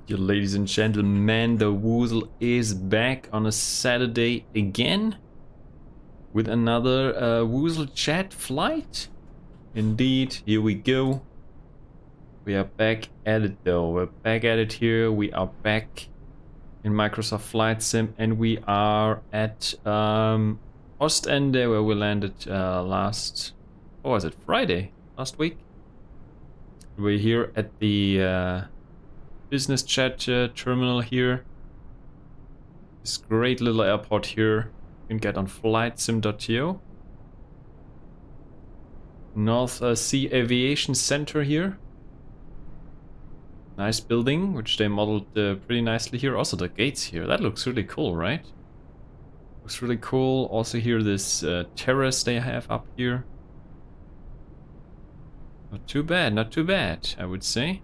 Dear ladies and gentlemen, the Woozle is back on a Saturday again with another WooselJet flight. Indeed, here we go. We are back at it though. We're back at it here. We are back in Microsoft Flight Sim and we are at Ostende where we landed last, what was it, Friday? Last week? We're here at the business jet terminal here. This great little airport here. You can get on flightsim.to. North Sea Aviation Center here. Nice building, which they modeled pretty nicely here. Also the gates here, that looks really cool, right? Looks really cool. Also here this terrace they have up here. Not too bad, not too bad, I would say.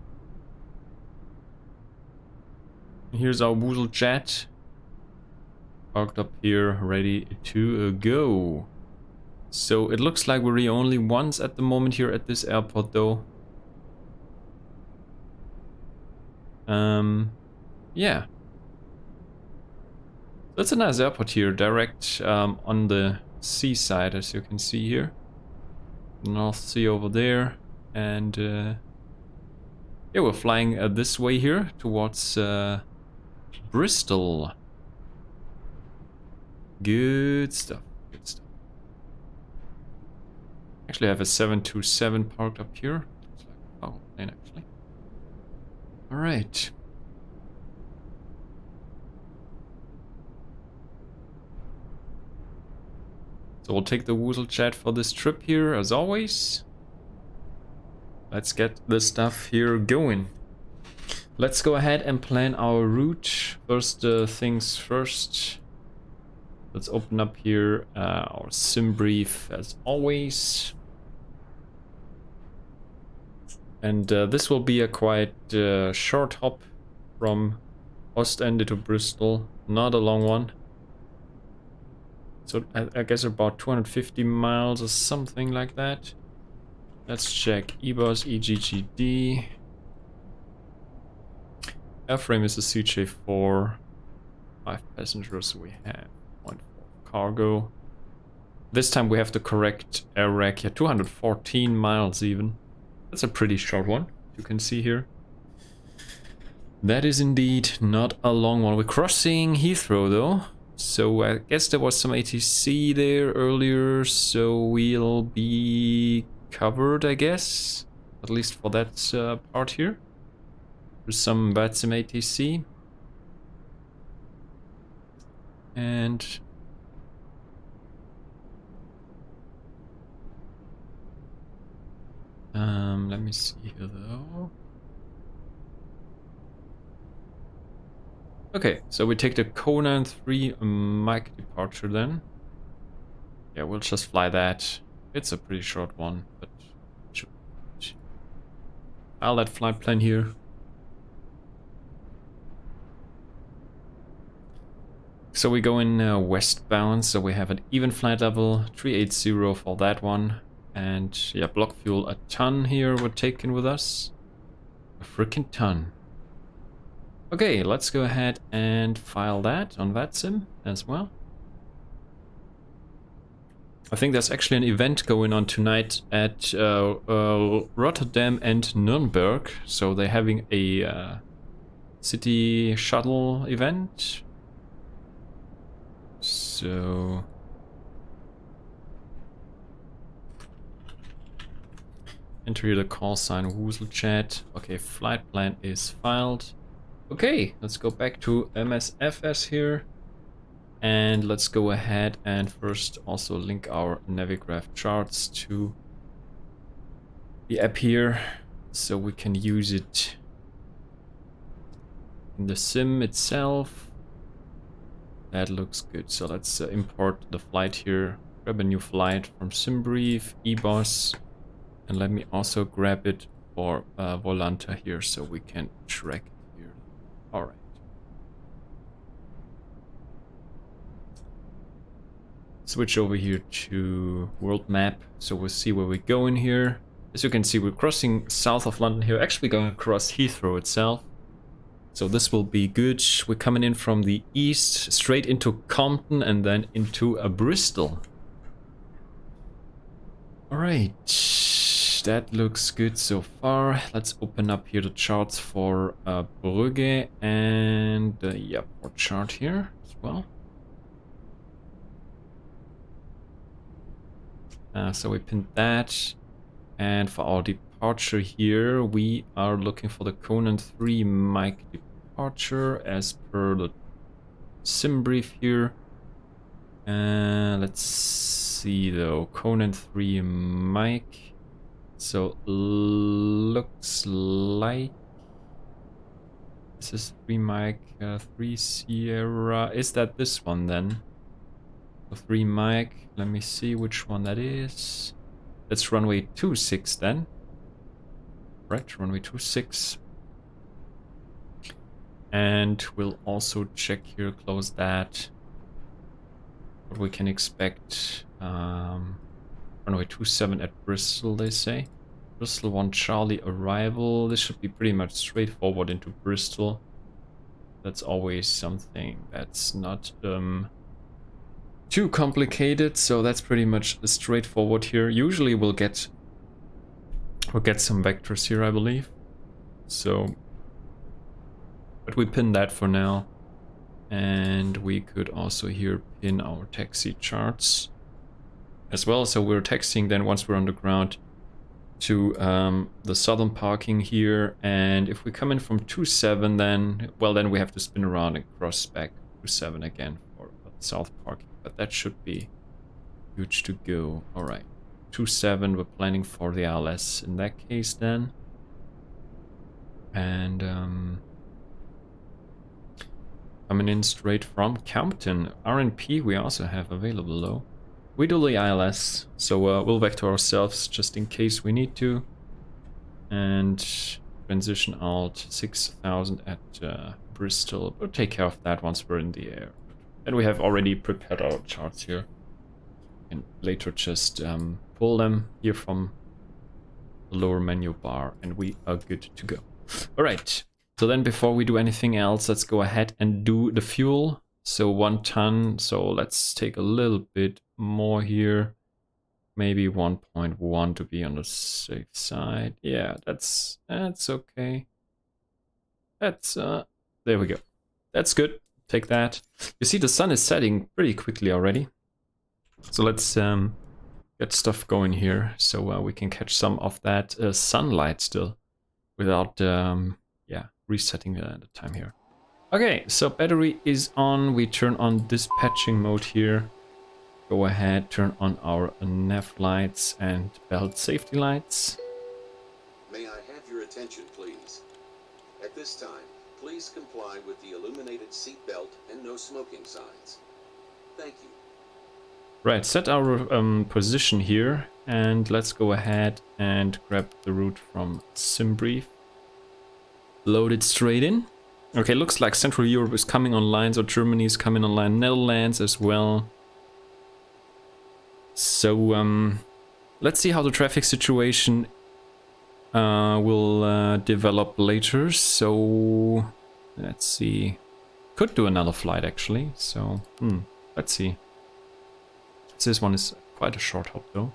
Here's our WooselJet parked up here, ready to go. So it looks like we're the only ones at the moment here at this airport, though. Yeah. That's a nice airport here, direct on the seaside, as you can see here. North Sea over there, and yeah, we're flying this way here towards Bristol. Good stuff, good stuff. Actually, I have a 727 parked up here. Looks like a power plane, actually. All right. So we'll take the WooselJet for this trip here, as always. Let's get this stuff here going. Let's go ahead and plan our route. First things first. Let's open up here our sim brief as always. And this will be a quite short hop from Ostende to Bristol. Not a long one. So I guess about 250 miles or something like that. Let's check EBOS, EGGD. Airframe is a CJ4. 5 passengers we have. 1 cargo. This time we have the correct air rack here. 214 miles even. That's a pretty short one, you can see here. That is indeed not a long one. We're crossing Heathrow though. So I guess there was some ATC there earlier. So we'll be covered, I guess. At least for that part here. There's some VATSIM ATC. And let me see here though. Okay, so we take the Conan 3 mic departure then. Yeah, we'll just fly that. It's a pretty short one, but I'll let flight plan here. So we go in westbound, so we have an even flight level, 380 for that one. And yeah, block fuel a ton here we're taking with us. A freaking ton. Okay, let's go ahead and file that on VATSIM as well. I think there's actually an event going on tonight at Rotterdam and Nuremberg. So they're having a city shuttle event. So enter here the call sign WooselJet. Okay, flight plan is filed. Okay, let's go back to MSFS here. And let's go ahead and first also link our Navigraph charts to the app here so we can use it in the sim itself. That looks good. So let's import the flight here. Grab a new flight from SimBrief, EBOS, and let me also grab it for Volanta here so we can track it here. All right. Switch over here to world map so we'll see where we're going here. As you can see, we're crossing south of London here, actually going across Heathrow itself. So this will be good. We're coming in from the east, straight into Compton and then into Bristol. Alright, that looks good so far. Let's open up here the charts for Brugge and the port chart here as well. So we pinned that. And for our departure here, we are looking for the Conan 3 Mike departure as per the sim brief here. Let's see though, Conan 3 Mike. So looks like this is 3 Mike, 3 Sierra. Is that this one then? So 3 Mike, let me see which one that is. That's runway 26 then. Right, runway 26. And we'll also check here, close that. What we can expect. Runway 27 at Bristol, they say. Bristol 1 Charlie arrival. This should be pretty much straightforward into Bristol. That's always something that's not too complicated, so that's pretty much straightforward here. Usually we'll get some vectors here, I believe. So, but we pin that for now, and we could also here pin our taxi charts as well. So we're taxiing then once we're on the ground to the southern parking here, and if we come in from 27, then then we have to spin around and cross back 27 again for south parking. But that should be huge to go. Alright, 27, we're planning for the ILS in that case then. And coming in straight from Compton. RNP we also have available though. We do the ILS, so we'll vector ourselves just in case we need to. And transition out 6,000 at Bristol. We'll take care of that once we're in the air. And we have already prepared our charts here. And later just pull them here from the lower menu bar and we are good to go. Alright, so then before we do anything else, let's go ahead and do the fuel. So 1 ton, so let's take a little bit more here. Maybe 1.1 to be on the safe side. Yeah, that's okay. That's, there we go. That's good. Take that. You see the sun is setting pretty quickly already. So let's get stuff going here so we can catch some of that sunlight still without resetting the time here. Okay, so battery is on. We turn on dispatching mode here. Go ahead, turn on our nav lights and belt safety lights. May I have your attention, please? At this time, please comply with the illuminated seat belt and no smoking signs. Thank you. Right, set our position here, and let's go ahead and grab the route from SimBrief. Load it straight in. Okay, looks like Central Europe is coming online, so Germany is coming online, Netherlands as well. So let's see how the traffic situation will develop later. So let's see. Could do another flight actually. So let's see. This one is quite a short hop though.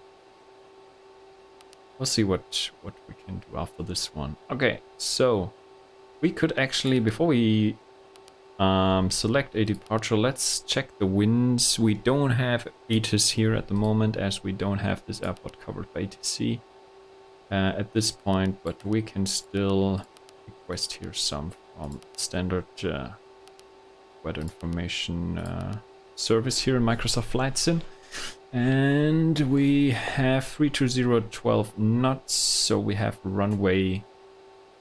We'll see what we can do after this one. Okay, so we could actually, before we select a departure, let's check the winds. We don't have ATIS here at the moment, as we don't have this airport covered by ATC at this point, but we can still request here some from standard weather information service here in Microsoft Flight Sim. And we have 320 12 knots, so we have runway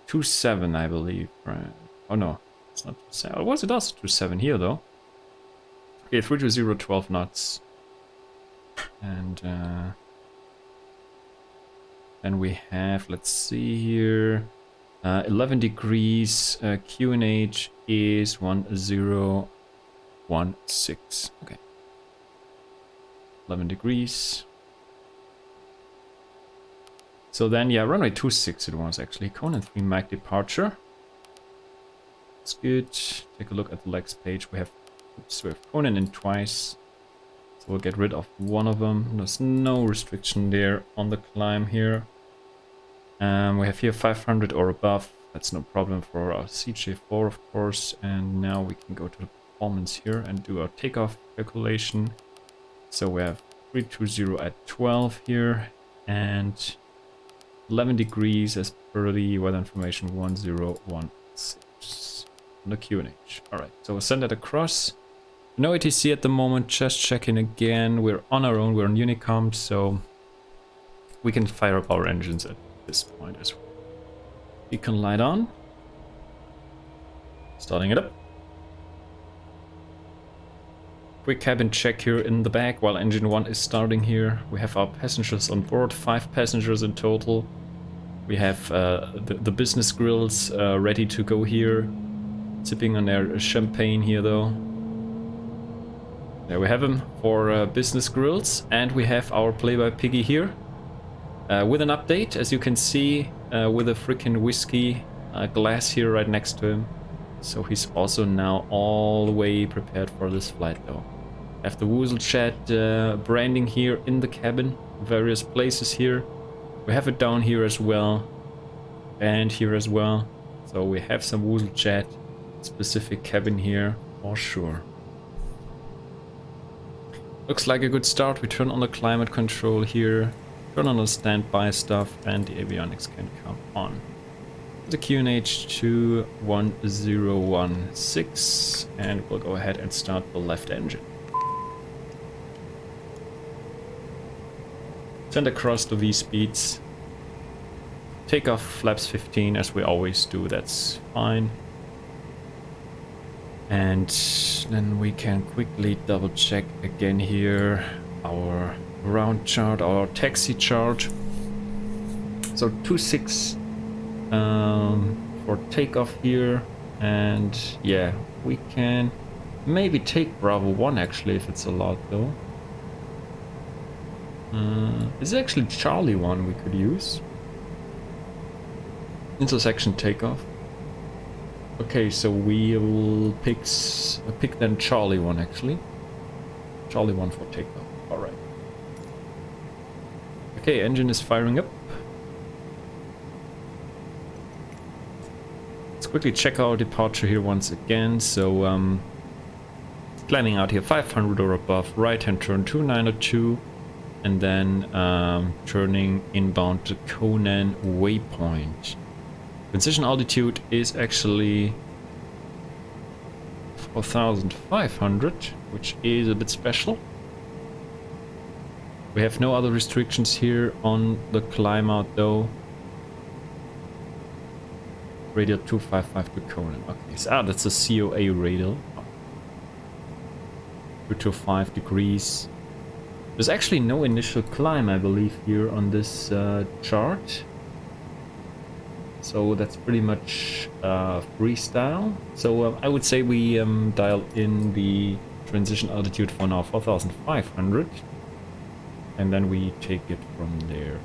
27, I believe, right? Oh no, it's not 27. Oh, was it also 27 here though? Okay, 320 12 knots. And then we have, let's see here, 11 degrees, QNH is 1016. Okay. 11 degrees. So then, yeah, runway 26 it was actually. Conan 3 Mach departure. That's good. Take a look at the legs page. We have Conan in twice. So we'll get rid of one of them. There's no restriction there on the climb here. We have here 500 or above. That's no problem for our CJ4, of course. And now we can go to the performance here and do our takeoff calculation. So we have 320 at 12 here and 11 degrees as per the weather information 1016 on the QNH. Alright, so we'll send that across. No ATC at the moment, just checking again. We're on our own, we're on Unicom, so we can fire up our engines at this point as well. Beacon light on. Starting it up. Quick cabin check here in the back while engine 1 is starting here. We have our passengers on board, 5 passengers in total. We have the business grills ready to go here. Sipping on their champagne here though. There we have them for business grills. And we have our play-by-piggy here. With an update, as you can see, with a freaking whiskey glass here right next to him. So he's also now all the way prepared for this flight though. I have the WooselJet branding here in the cabin, various places here. We have it down here as well, and here as well. So we have some WooselJet specific cabin here, for sure. Looks like a good start. We turn on the climate control here. Turn on the standby stuff and the avionics can come on. The QNH 21016 and we'll go ahead and start the left engine. Send across the V speeds. Take off flaps 15 as we always do, that's fine. And then we can quickly double check again here our ground chart, our taxi chart. So 26 for takeoff here, and yeah, we can maybe take Bravo 1 actually if it's allowed though. Is actually Charlie 1 we could use. Intersection takeoff. Okay, so we'll pick then Charlie 1 actually. Charlie 1 for takeoff. Alright. Okay, engine is firing up. Let's quickly check our departure here once again. So, planning out here 500 or above, right hand turn 2902, and then turning inbound to Conan waypoint. Transition altitude is actually 4,500, which is a bit special. We have no other restrictions here on the climb out though. Radial 255 to Conan. Okay, so that's a COA radial. 225 degrees. There's actually no initial climb, I believe, here on this chart. So that's pretty much freestyle. So I would say we dial in the transition altitude for now 4,500. And then we take it from there.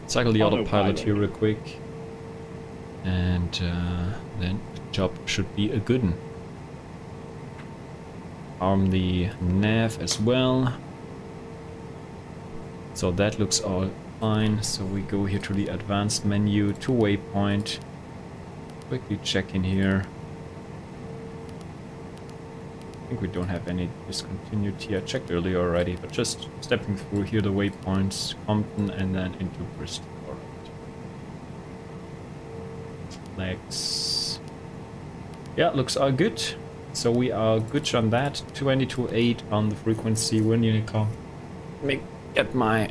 Cycle the autopilot here real quick. And then the job should be a good one. Arm the nav as well. So that looks all fine. So we go here to the advanced menu, to waypoint. Quickly check in here. I think we don't have any discontinued here. I checked earlier already, but just stepping through here the waypoints, Compton and then into Bristol. Alright. Legs. Yeah, looks all good. So we are good on that. 22.8 on the frequency. We're in Unicom. Let me get my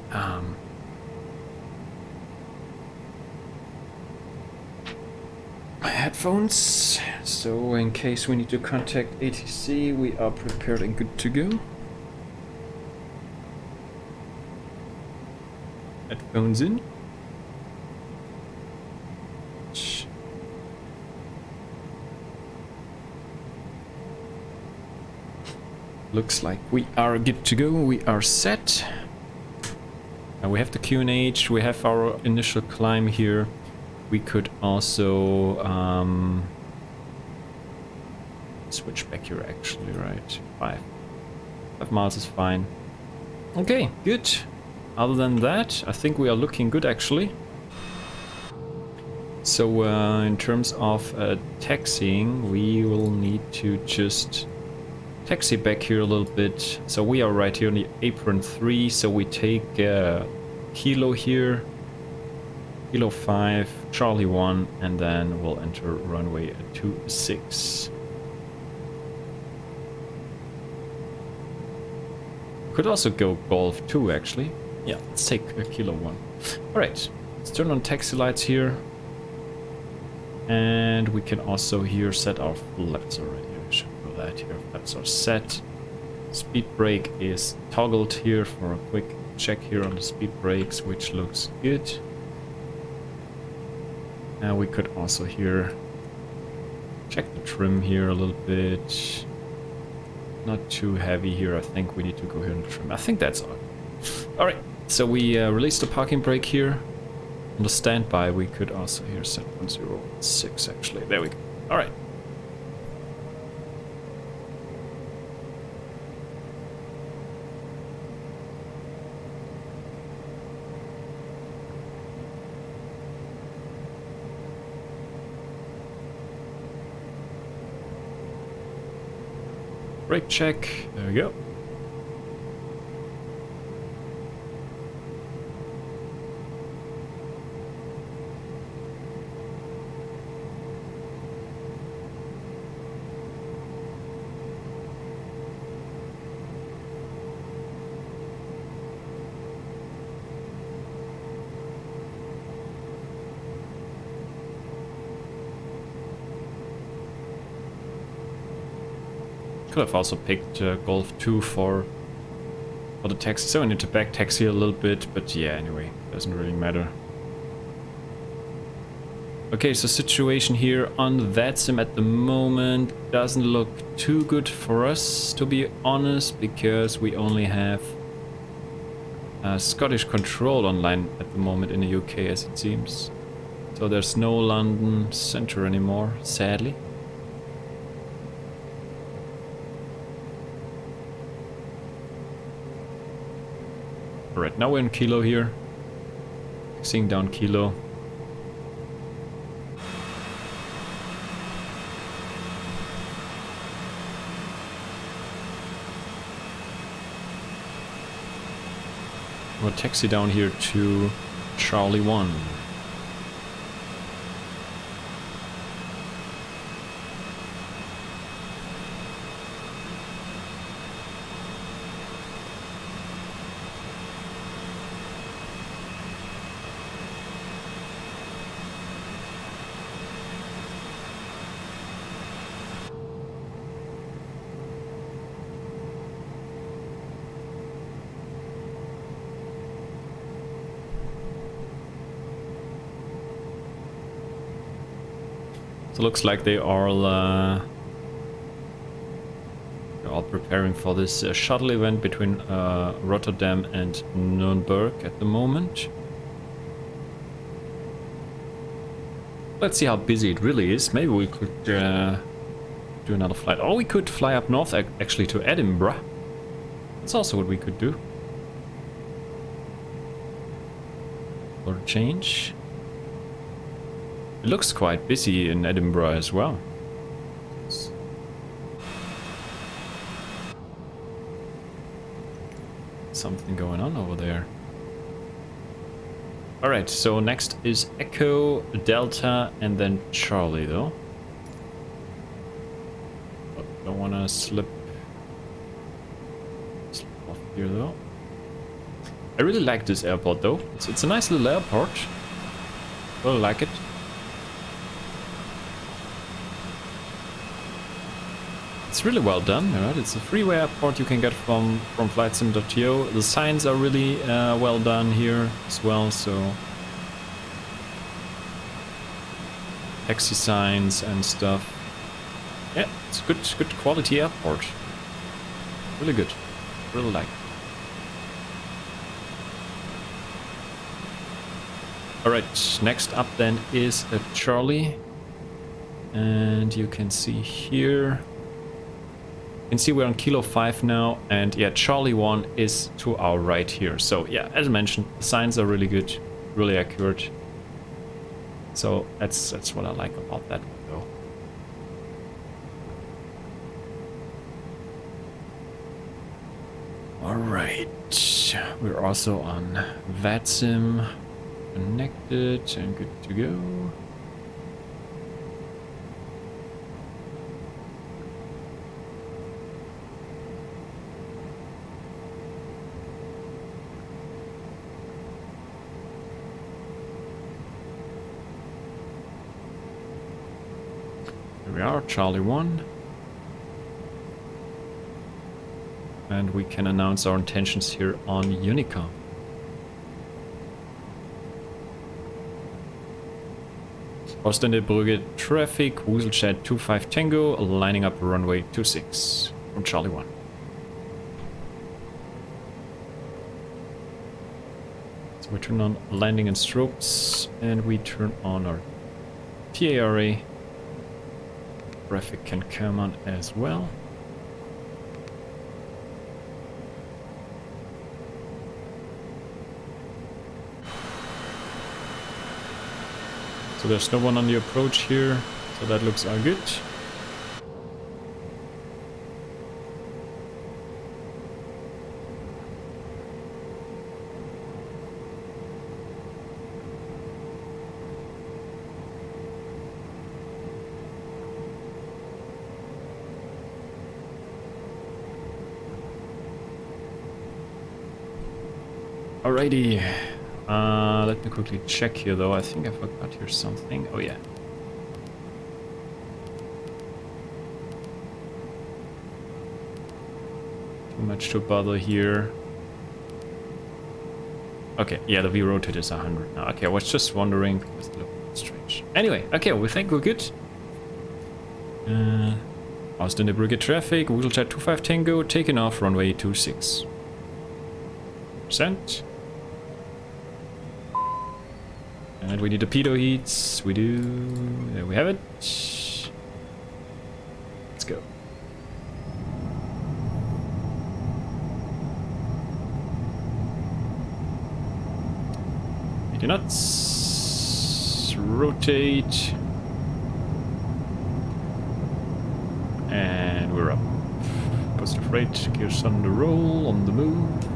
headphones, so in case we need to contact ATC, we are prepared and good to go. Headphones in. Looks like we are good to go, we are set. Now we have the QNH, we have our initial climb here. we could also switch back here actually, right? 5 miles is fine. Okay, good. Other than that, I think we are looking good actually. So in terms of taxiing, we will need to just taxi back here a little bit. So we are right here on the apron 3, so we take Kilo here, Kilo 5, Charlie 1, and then we'll enter runway 26. Could also go Golf 2 actually. Yeah, let's take Kilo 1. Alright, let's turn on taxi lights here. And we can also here set our flaps already. We should do that here. Flaps are set. Speed brake is toggled here for a quick check here on the speed brakes, which looks good. And we could also here check the trim here a little bit. Not too heavy here. I think we need to go here and trim. I think that's all. Alright, so we release the parking brake here. On the standby, we could also here set 106 actually. There we go. Alright. Brake check. There we go. Could have also picked Golf 2 for the taxi, so I need to back taxi a little bit, but yeah, anyway, doesn't really matter. Okay, so situation here on VATSIM at the moment doesn't look too good for us, to be honest, because we only have Scottish Control online at the moment in the UK, as it seems. So there's no London Centre anymore, sadly. Alright, now we're in Kilo here. Seeing down Kilo. We'll taxi down here to Charlie 1. So looks like they are all preparing for this shuttle event between Rotterdam and Nuremberg at the moment. Let's see how busy it really is. Maybe we could do another flight. Or we could fly up north actually to Edinburgh. That's also what we could do. For a change. It looks quite busy in Edinburgh as well. Something going on over there. Alright, so next is Echo, Delta, and then Charlie though. But don't want to slip off here though. I really like this airport though. It's a nice little airport. Really like it. It's really well done, right? It's a freeway airport you can get from flightsim.to. The signs are really well done here as well, so taxi signs and stuff. Yeah, it's a good quality airport. Really good. Really like it. Alright, next up then is a Charlie. And you can see here. You can see we're on Kilo 5 now. And yeah, Charlie 1 is to our right here. So yeah, as mentioned, the signs are really good, really accurate. So that's what I like about that one though. Alright, we're also on VATSIM, connected and good to go. Here we are, Charlie 1. And we can announce our intentions here on Unicom. Ostende Brügge traffic, WooselJet 25 Tango, lining up runway 26 from Charlie 1. So we turn on landing and strokes, and we turn on our PARA. Traffic can come on as well. So there's no one on the approach here, so that looks all good. Alrighty. Let me quickly check here though. I think I forgot here something. Oh yeah. Too much to bother here. Okay, yeah, the V rotate is 100 now. Okay, I was just wondering because it looked strange. Anyway, okay, we think we're good. Ostende Brügge traffic, WooselJet 25 Tango, taking off runway 26. Percent. And we need the pitot heats. We do. There we have it. Let's go. 80 knots. Rotate. And we're up. Positive rate. Gears on the roll. On the move.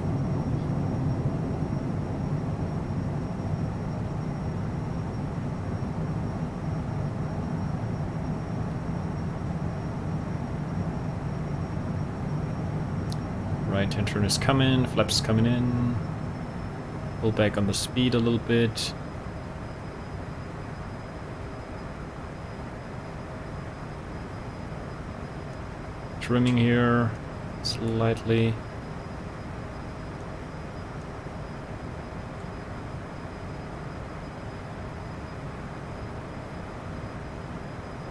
Right-hand turn is coming, flaps coming in. Pull back on the speed a little bit. Trimming here, slightly.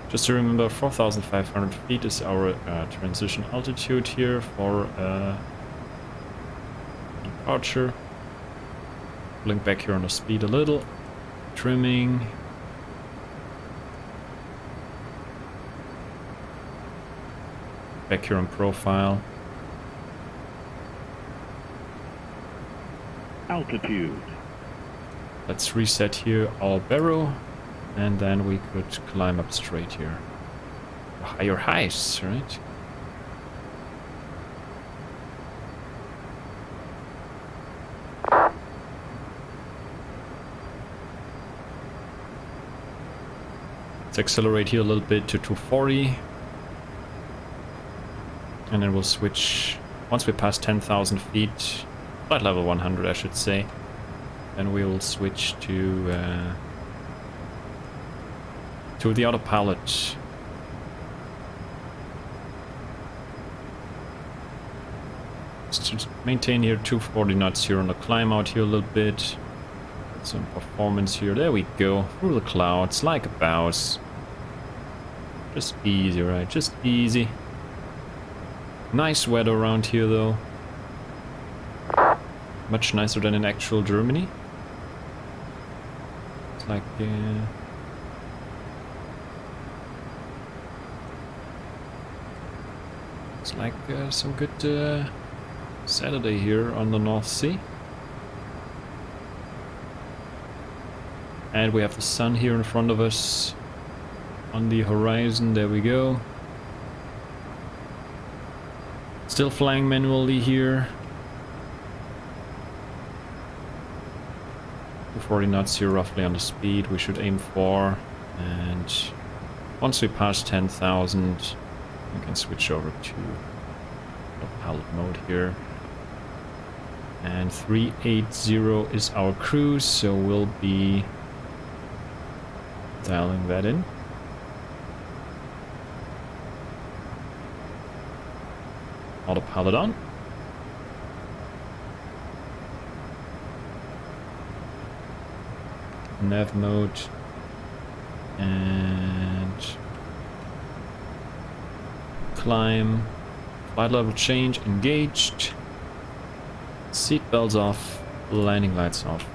Just to remember, 4,500 feet is our transition altitude here for departure. Pulling back here on the speed a little. Trimming. Back here on profile. Altitude. Let's reset here our barrow. And then we could climb up straight here. Higher highs, right? Let's accelerate here a little bit to 240. And then we'll switch, once we pass 10,000 feet, flight level 100 I should say, then we'll switch to the autopilot. Just maintain here 240 knots here on the climb out here a little bit. Get some performance here. There we go. Through the clouds like a mouse. Just easy, right? Just easy. Nice weather around here though. Much nicer than in actual Germany. Looks like some good Saturday here on the North Sea. And we have the sun here in front of us on the horizon. There we go. Still flying manually here. 240 knots here roughly on the speed we should aim for. And once we pass 10,000, we can switch over to pilot mode here. And 380 is our cruise, so we'll be dialing that in. Autopilot on. Nav mode. And climb. Flight level change engaged. Seatbelts off. Landing lights off.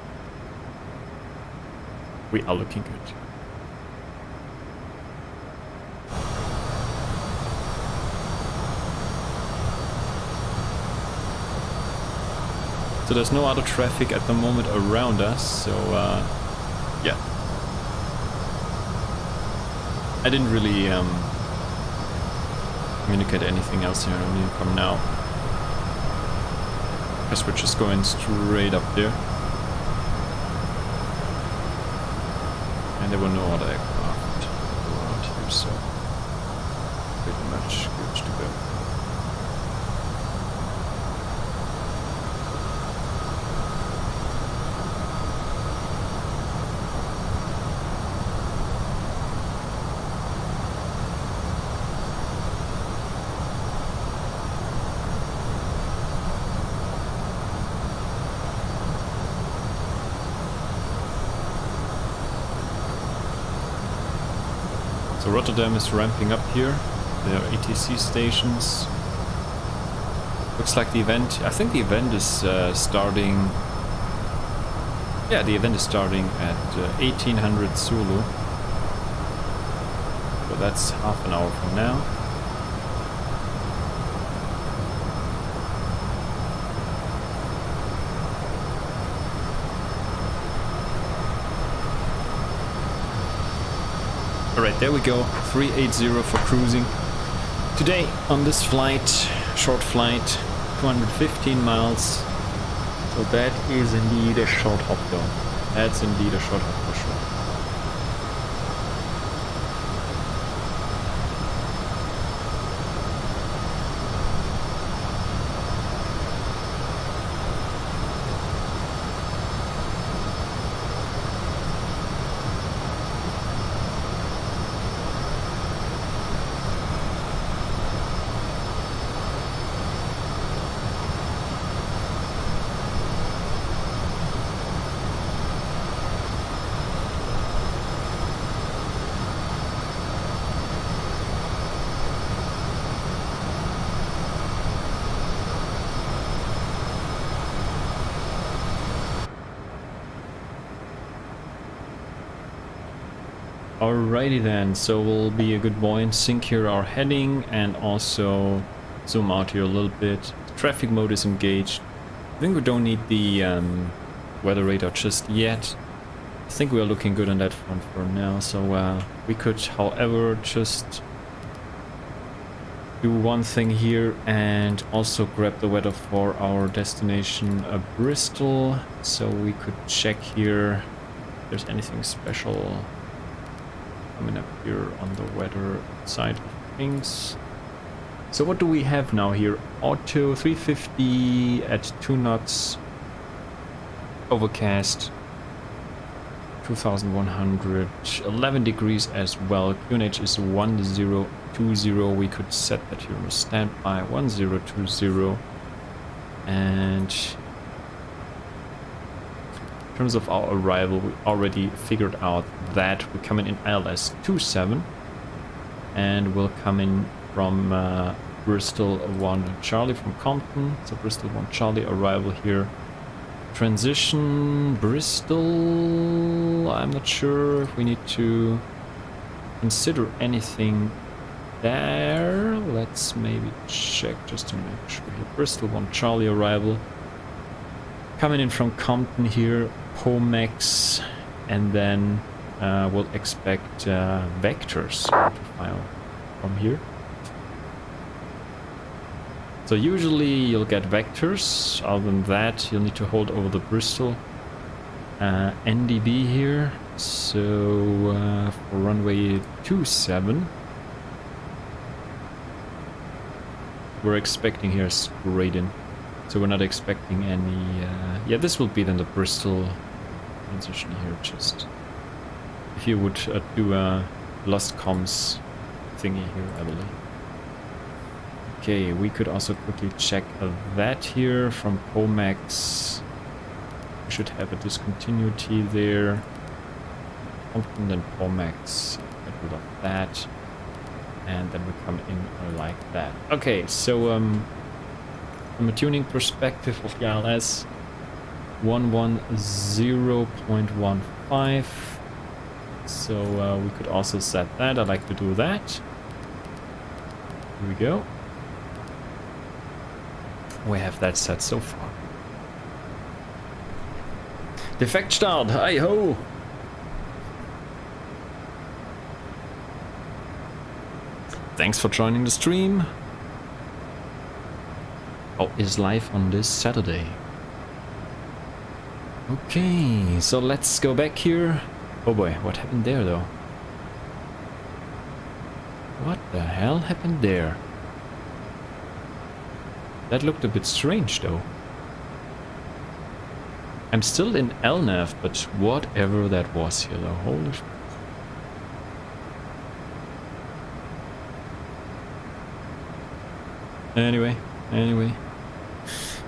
We are looking good. So there's no other traffic at the moment around us, so yeah. I didn't really communicate anything else here on the income now. Guess we're just going straight up there. And there were no other aircraft around here, so pretty much good to go. So Rotterdam is ramping up here. There are ATC stations. Looks like the event, I think the event is starting... Yeah, the event is starting at 1800 Zulu. So that's half an hour from now. Alright, there we go, 380 for cruising. Today on this flight, short flight, 215 miles. So that is indeed a short hop though. That's indeed a short hop for sure. Alrighty then, so we'll be a good boy and sync here our heading and also zoom out here a little bit. Traffic mode is engaged. I think we don't need the weather radar just yet. I think we are looking good on that front for now, so we could however just do one thing here and also grab the weather for our destination Bristol, so we could check here if there's anything special coming up here on the weather side of things. So what do we have now here? Auto 350 at 2 knots, overcast 2100, 11 degrees as well. QNH is 1020. We could set that here on standby 1020. And in terms of our arrival, we already figured out that we're coming in ILS 27 and we'll come in from Bristol 1 Charlie from Compton. So Bristol 1 Charlie arrival here Transition Bristol. I'm not sure if we need to consider anything there. Let's maybe check just to make sure. Here, Bristol 1 Charlie arrival. Coming in from Compton here, Pomex, and then we'll expect vectors to file from here. So usually you'll get vectors. Other than that, you'll need to hold over the Bristol NDB here. So for runway 27, we're expecting here straight in. So we're not expecting any... yeah, this will be then the Bristol transition here. Just if you would do a lost comms thingy here, I believe. Okay, we could also quickly check that here from Pomex. We should have a discontinuity there. Compton and Pomex. Get rid of that. And then we come in like that. Okay, so from a tuning perspective of the ILS, 110.15. So we could also set that. I like to do that. Here we go. We have that set so far. Defect start, hi ho! Thanks for joining the stream. Oh, is live on this Saturday. Okay, so let's go back here. Oh boy, what happened there though? What the hell happened there? That looked a bit strange though. I'm still in LNAV, but whatever that was here though, holy sh... Anyway.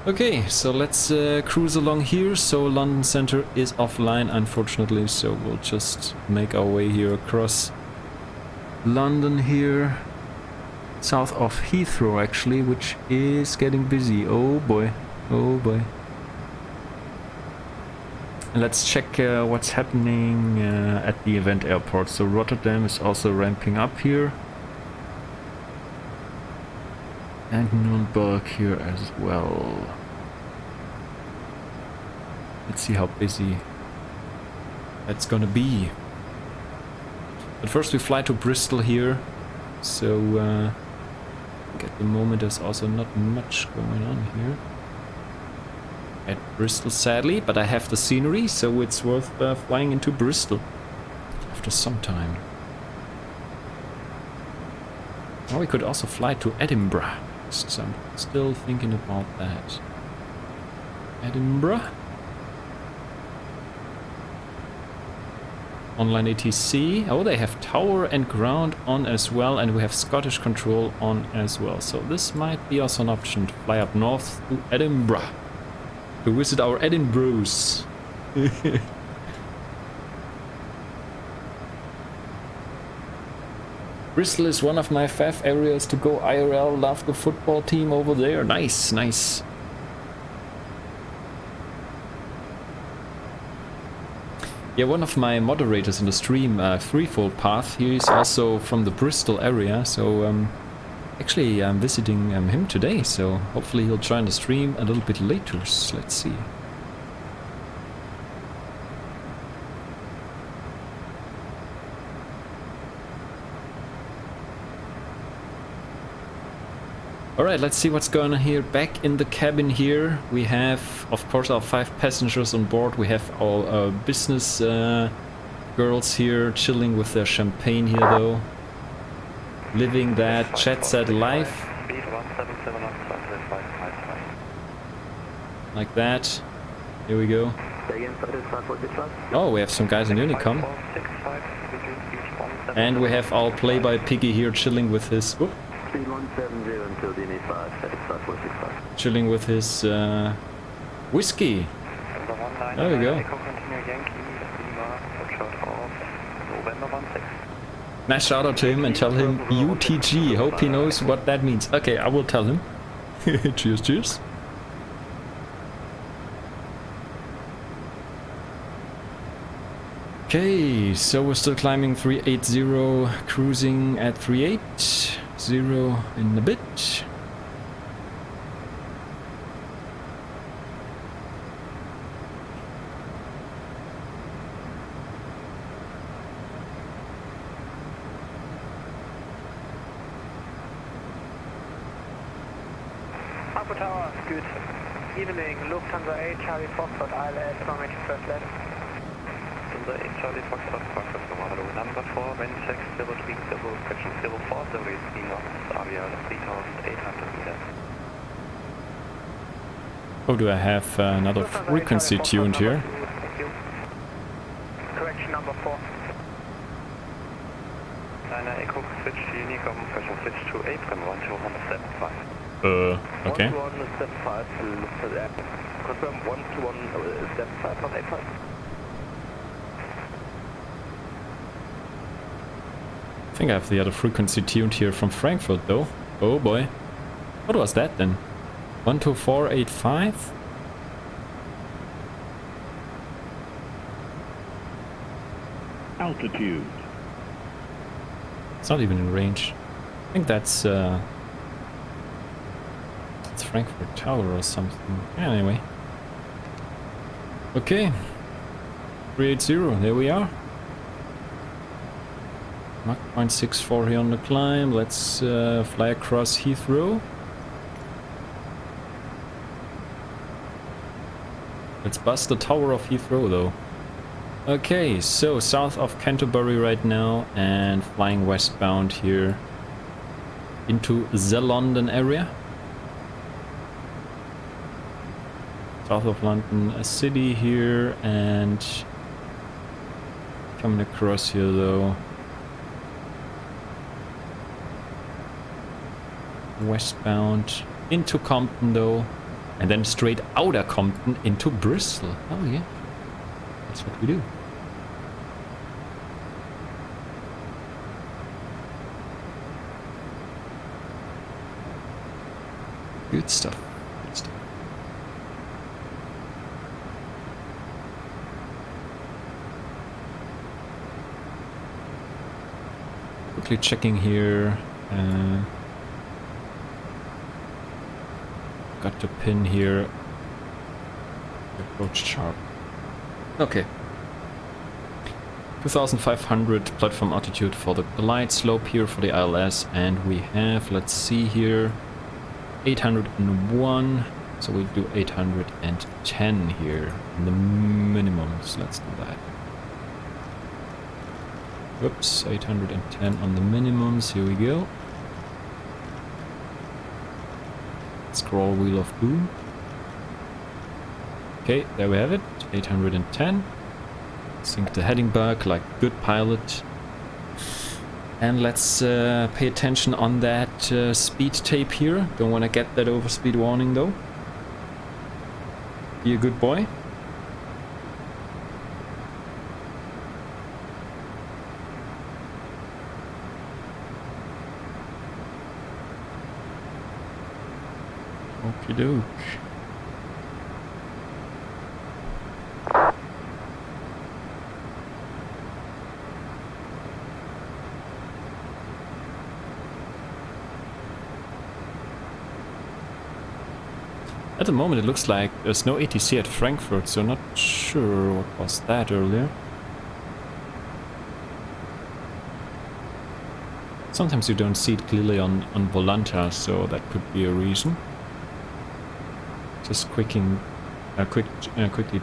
Okay, so let's cruise along here. So London Center is offline, unfortunately, so we'll just make our way here across London here. South of Heathrow, actually, which is getting busy. Oh boy, oh boy. And let's check what's happening at the event airport. So Rotterdam is also ramping up here. And Nuremberg here as well. Let's see how busy that's gonna be. But first we fly to Bristol here. So at the moment there's also not much going on here at Bristol, sadly, but I have the scenery, so it's worth flying into Bristol after some time. Or we could also fly to Edinburgh, so I'm still thinking about that. Edinburgh. Online ATC. Oh, they have tower and ground on as well, and we have Scottish control on as well. So this might be also an option to fly up north to Edinburgh to visit our Edinburghs. Bristol is one of my fav areas to go IRL. Love the football team over there. Nice, nice. Yeah, one of my moderators in the stream, Threefold Path, he is also from the Bristol area, so actually I'm visiting him today, so hopefully he'll join the stream a little bit later, so let's see. Alright, let's see what's going on here. Back in the cabin here, we have, of course, our 5 passengers on board. We have our business girls here chilling with their champagne here, though. Living that jet set life. Like that. Here we go. Oh, we have some guys in Unicom. And we have our play-by-piggy here chilling with his... Whoop. Chilling with his whiskey. There we go. Nice shout out to him and tell him UTG. Hope he knows what that means. Okay, I will tell him. Cheers, cheers. Okay, so we're still climbing 380, cruising at 380 in a bit. Alpha Tower, good evening, Lufthansa 8, Charlie Foxtrot, ILS, information first left. Lufthansa 8, Charlie Foxtrot, Foxtrot Tomorrow, number 4, wind check, 030, correction 040, speed knots, area 3,800 meters. Oh, do I have another frequency tuned here? Thank you. Correction number 4. Niner Echo, switch to Unicom, pressure switch to apron 12175. Okay. 12175, Lufthansa, confirm 12175, not 85. I think I have the other frequency tuned here from Frankfurt though. Oh boy. What was that then? 12485? Altitude. It's not even in range. I think that's it's Frankfurt Tower or something. Yeah, anyway. Okay. 380, there we are. Mach 0.64 here on the climb. Let's fly across Heathrow. Let's bust the Tower of Heathrow though. Okay, so south of Canterbury right now and flying westbound here into the London area. South of London City here and coming across here though. Westbound into Compton though. And then straight out of Compton into Bristol. Oh yeah. That's what we do. Good stuff. Good stuff. Quickly checking here. Got to pin here. Approach sharp. Okay. 2500 platform altitude for the glide slope here for the ILS, and we have, let's see here, 801, so we'll do 810 here in the minimums. Let's do that. Whoops, 810 on the minimums, here we go. Scroll wheel of doom. Okay, there we have it, 810. Sink the heading back like a good pilot. And let's pay attention on that speed tape here. Don't want to get that overspeed warning though. Be a good boy. Okie doke. At the moment it looks like there's no ATC at Frankfurt, so not sure what was that earlier. Sometimes you don't see it clearly on Volanta, so that could be a reason. Just quickly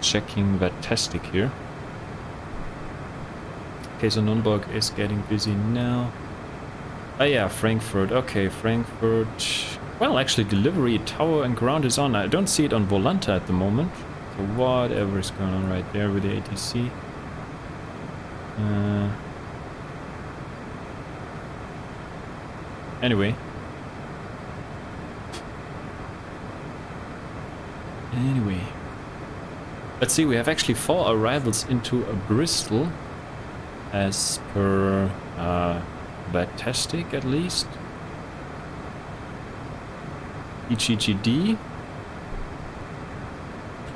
checking that Tastic here. Okay, so Nürnberg is getting busy now. Oh yeah, Frankfurt. Okay, Frankfurt. Well, actually, delivery, tower and ground is on. I don't see it on Volanta at the moment. So whatever is going on right there with the ATC. Anyway. Let's see, we have actually 4 arrivals into Bristol. As per VATSIM at least. EGGD.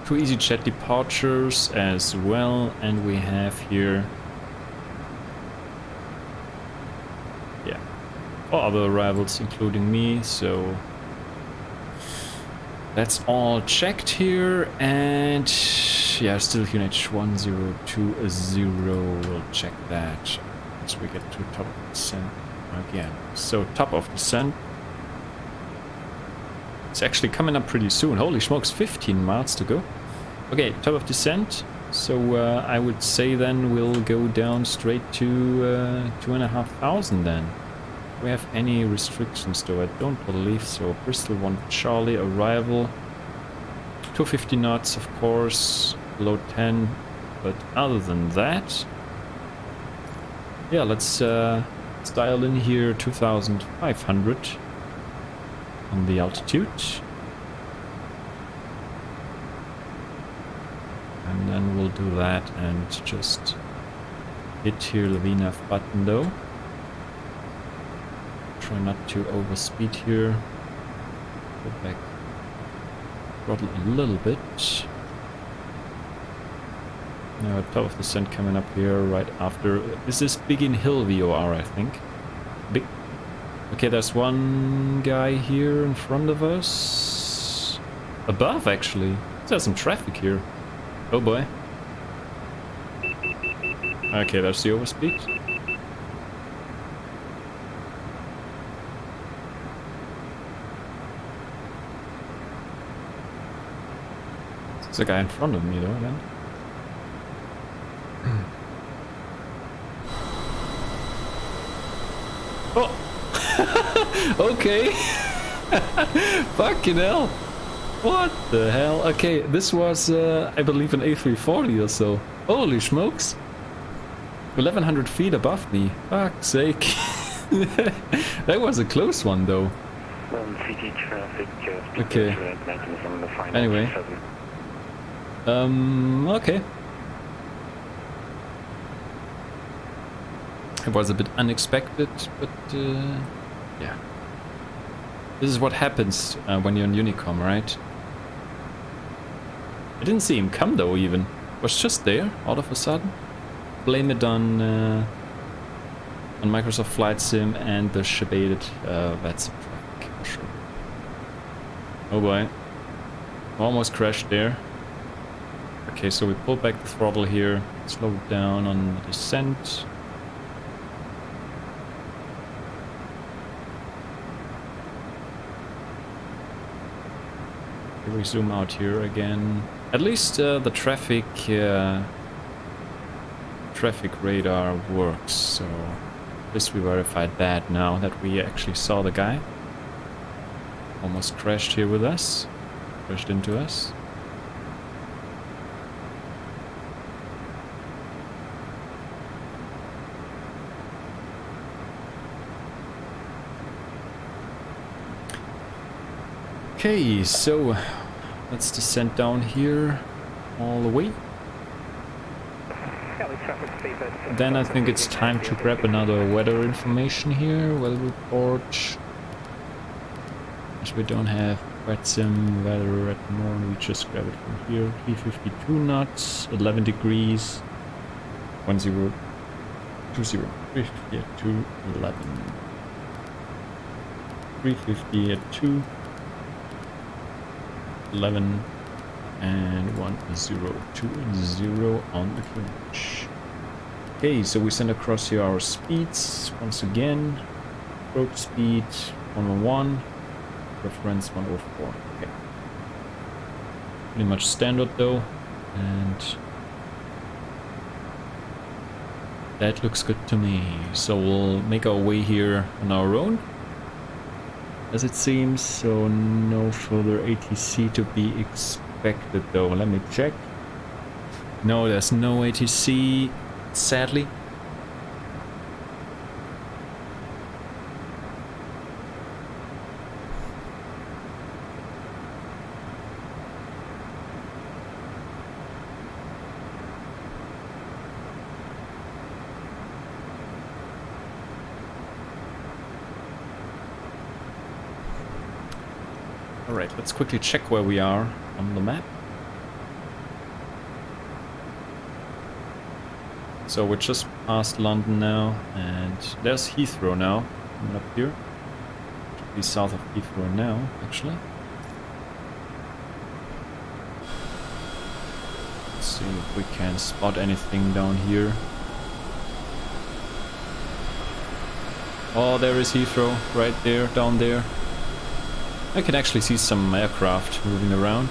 2 EasyJet departures as well, and we have here 4 other arrivals, including me, so that's all checked here. And yeah, still QNH 1020. We'll check that once we get to top of descent again. So top of descent. It's actually coming up pretty soon. Holy smokes, 15 miles to go. Okay, top of descent. So I would say then we'll go down straight to 2,500 then. Do we have any restrictions though? I don't believe so. Bristol 1 Charlie arrival. 250 knots of course, below 10. But other than that, yeah, let's dial in here 2,500 on the altitude. And then we'll do that and just hit here the VNAV button though. Try not to overspeed here. Go back, throttle a little bit. Now top of descent coming up here right after. This is Biggin Hill VOR, I think. Big. Okay, there's one guy here in front of us. Above actually. There's some traffic here. Oh boy. Okay, that's the overspeed. There's a guy in front of me though, then. Oh! Okay! Fucking hell! What the hell? Okay, this was, I believe, an A340 or so. Holy smokes! 1,100 feet above me. Fuck's sake. That was a close one, though. City traffic, okay. Anyway. Okay. It was a bit unexpected, but, yeah. This is what happens when you're on Unicom, right? I didn't see him come though, even. Was just there, all of a sudden. Blame it on Microsoft Flight Sim and the shebaited VATSIM traffic, for sure. Oh boy. Almost crashed there. Okay, so we pull back the throttle here, slow it down on the descent. We zoom out here again. At least the traffic radar works, so at least we verified that now that we actually saw the guy. Almost crashed here with us, crashed into us. Okay, so let's descend down here all the way. Then I think it's time to grab another weather information here, weather report. As we don't have VATSIM weather at the moment, we just grab it from here. 352 knots, 11 degrees, 1020, 350 at 2, 11. 350 at 2. 11 and 1020 on the QNH. Okay, so we send across here our speeds once again. Approach speed 111, reference 104. Okay, pretty much standard though, and that looks good to me. So we'll make our way here on our own, as it seems, so no further ATC to be expected though. Let me check. No, there's no ATC, sadly. Alright, let's quickly check where we are on the map. So we're just past London now, and there's Heathrow now. Coming up here. Should be south of Heathrow now, actually. Let's see if we can spot anything down here. Oh, there is Heathrow, right there, down there. I can actually see some aircraft moving around.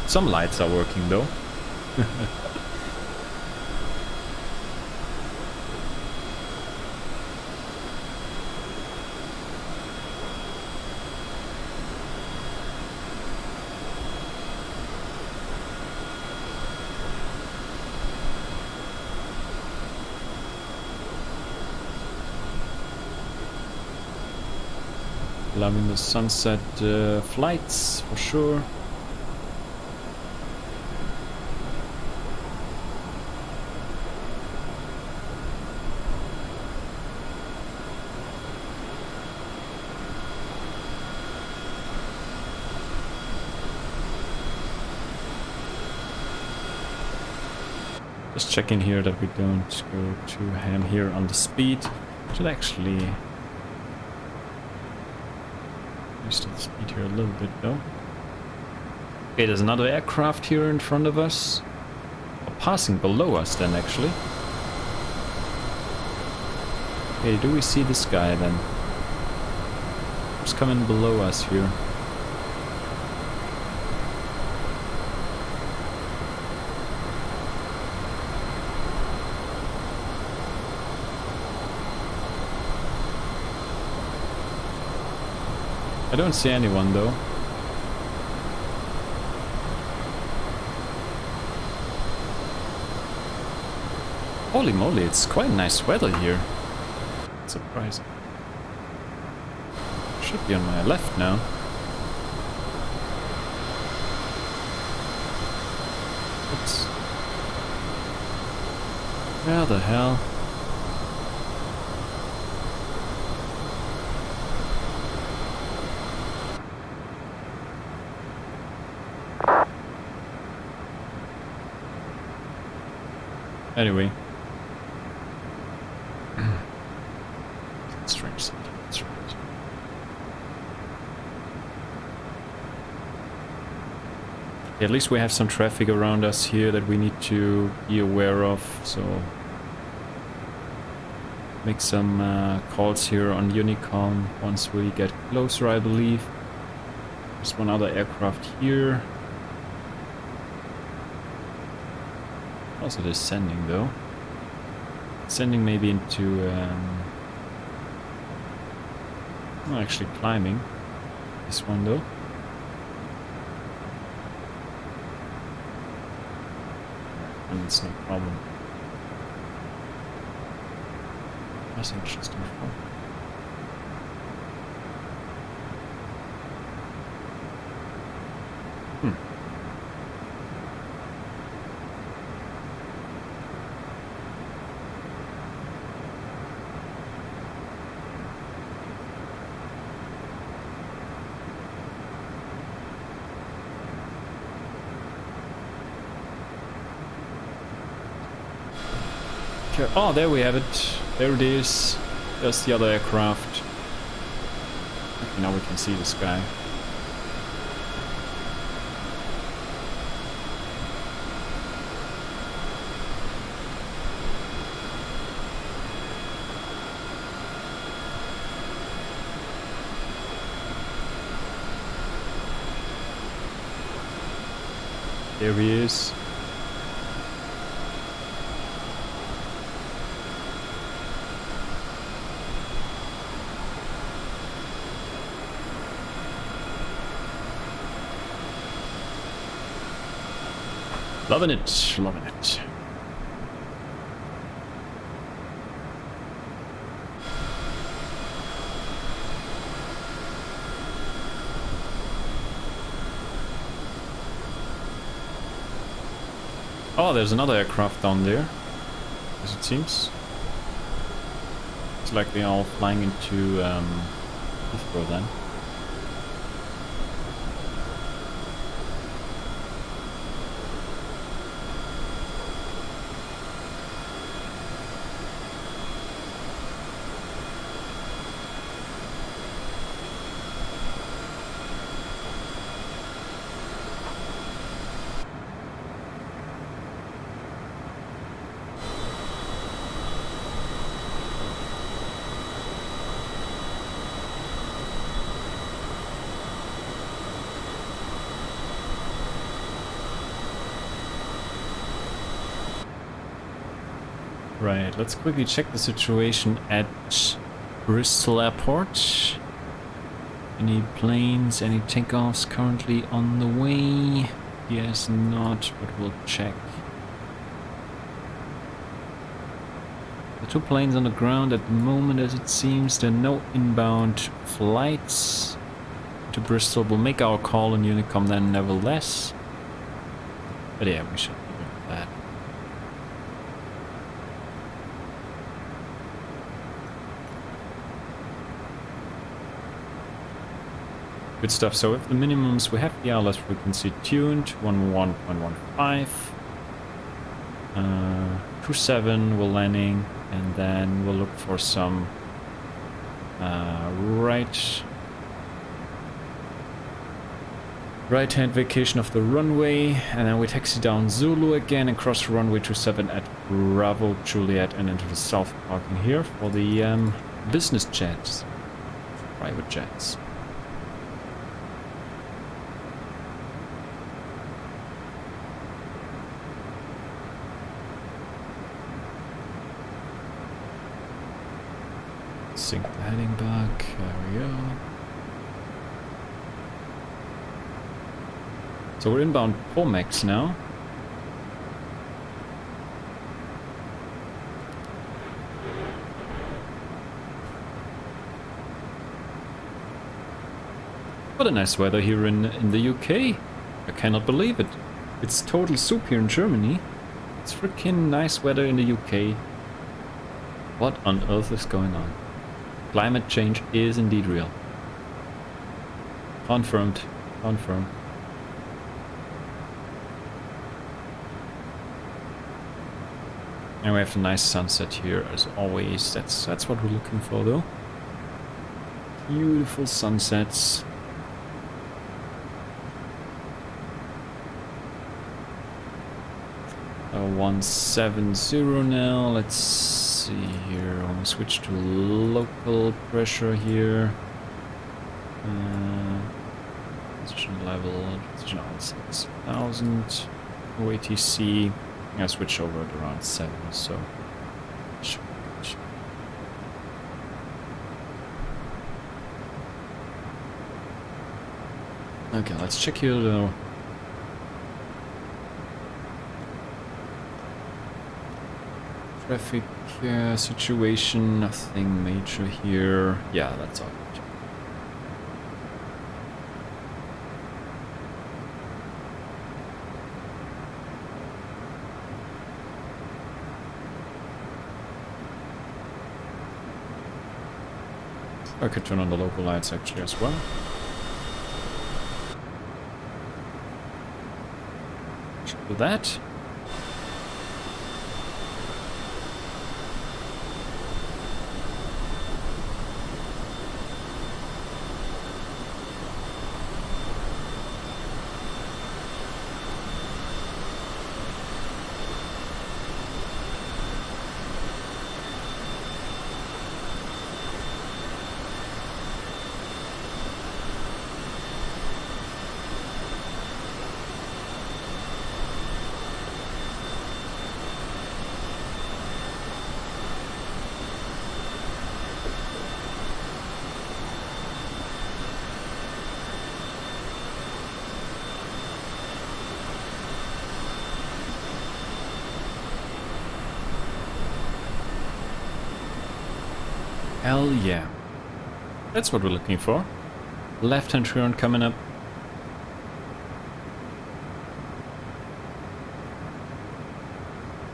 Some lights are working though. Loving the sunset flights for sure. Just checking here that we don't go too ham here on the speed. Should actually reduce the speed here a little bit though. Okay, there's another aircraft here in front of us. Or passing below us then actually. Okay, do we see this guy then? Who's coming below us here? I don't see anyone though. Holy moly, it's quite nice weather here. Surprising. Should be on my left now. Oops. Where the hell? Anyway. Strange sound. That's right. At least we have some traffic around us here that we need to be aware of, so make some calls here on Unicom once we get closer, I believe. There's one other aircraft here. Also descending though. Descending maybe into well, actually climbing. This one though. And it's no problem. Passengers just in front. Oh, there we have it. There it is. There's the other aircraft. Okay, now we can see the sky. There he is. Loving it, loving it. Oh, there's another aircraft down there, as it seems. It's like they're all flying into Heathrow then. Right, let's quickly check the situation at Bristol Airport. Any planes, any takeoffs currently on the way? Yes, not, but we'll check. The 2 planes on the ground at the moment, as it seems. There are no inbound flights to Bristol. We'll make our call on Unicom then, nevertheless. But yeah, we should leave it at that. Good stuff. So with the minimums, we have the ILS frequency tuned, 11.15. 27 we're landing, and then we'll look for some right-hand vacation of the runway, and then we taxi down Zulu again and cross runway 27 at Bravo Juliet and into the south parking here for the business jets, private jets. Sync the heading back, there we go. So we're inbound Pomex now. What a nice weather here in the UK. I cannot believe it. It's total soup here in Germany. It's freaking nice weather in the UK. What on earth is going on? Climate change is indeed real. Confirmed. Confirmed. And we have a nice sunset here as always. That's what we're looking for though. Beautiful sunsets. Oh, 170 now. Let's see here. I want to switch to local pressure here. Position level, position on 6,000. OATC. I switch over at around 7, so. Okay, let's check here though. Traffic situation, nothing major here. Yeah, that's all. I could turn on the local lights actually as well. Should do that. Hell yeah. That's what we're looking for. Left-hand turn coming up.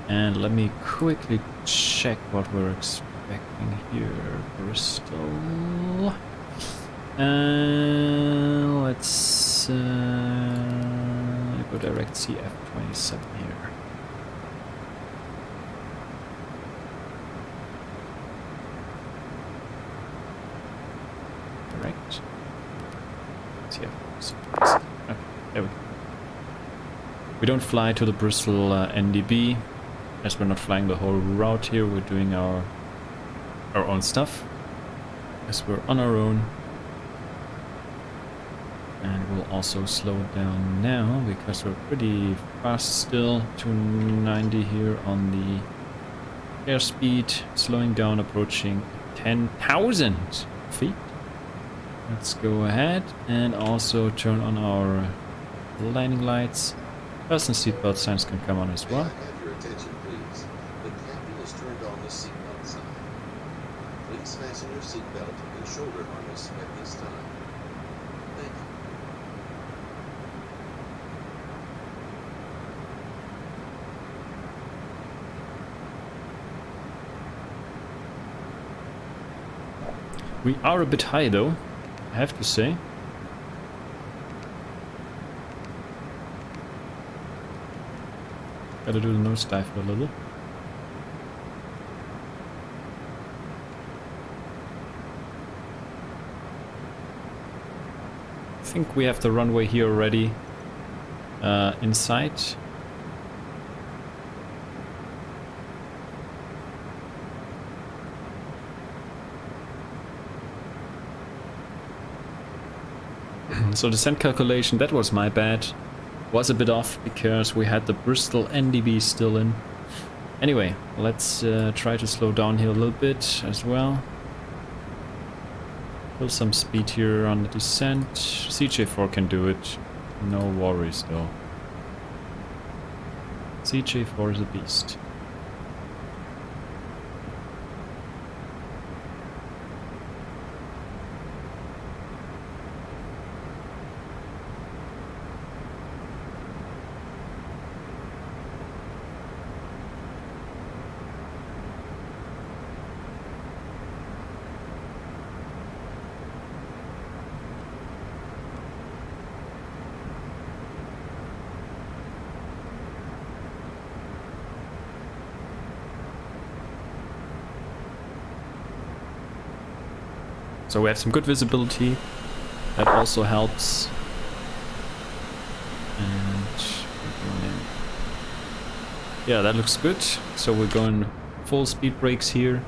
And let me quickly check what we're expecting here. Bristol. Let's go direct CF27 here. Direct. CF27. Okay, there we go. We don't fly to the Bristol NDB, as we're not flying the whole route here. We're doing our own stuff, as we're on our own. And we'll also slow it down now because we're pretty fast still. 290 here on the airspeed, slowing down, approaching 10,000 feet. Let's go ahead and also turn on our landing lights. Fasten seatbelt signs can come on as May I well. have your attention, please? The captain has turned on the seatbelt sign. Please fasten your seatbelt and shoulder harness at this time. Thank you. We are a bit high though, I have to say. Gotta do the nosedive a little. I think we have the runway here already in sight. So the descent calculation, that was my bad. Was a bit off because we had the Bristol NDB still in. Anyway, let's try to slow down here a little bit as well. Build some speed here on the descent. CJ4 can do it. No worries though. CJ4 is a beast. So we have some good visibility. That also helps. And we're going in. Yeah, that looks good. So we're going full speed brakes here.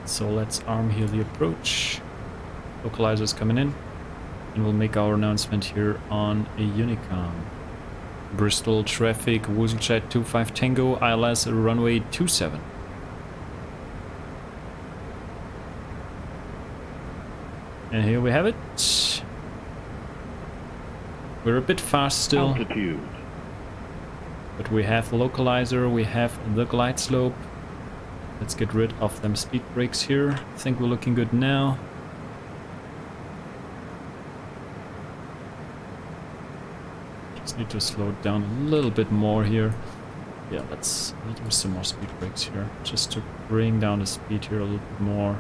So let's arm here the approach. Localizers coming in, and we'll make our announcement here on a Unicom. Bristol traffic, WooselJet 25 Tango, ILS runway 27. And here we have it. We're a bit fast still. Altitude. But we have the localizer, we have the glide slope. Let's get rid of them speed brakes here. I think we're looking good now. Just need to slow it down a little bit more here. Yeah, let's do some more speed brakes here, just to bring down the speed here a little bit more.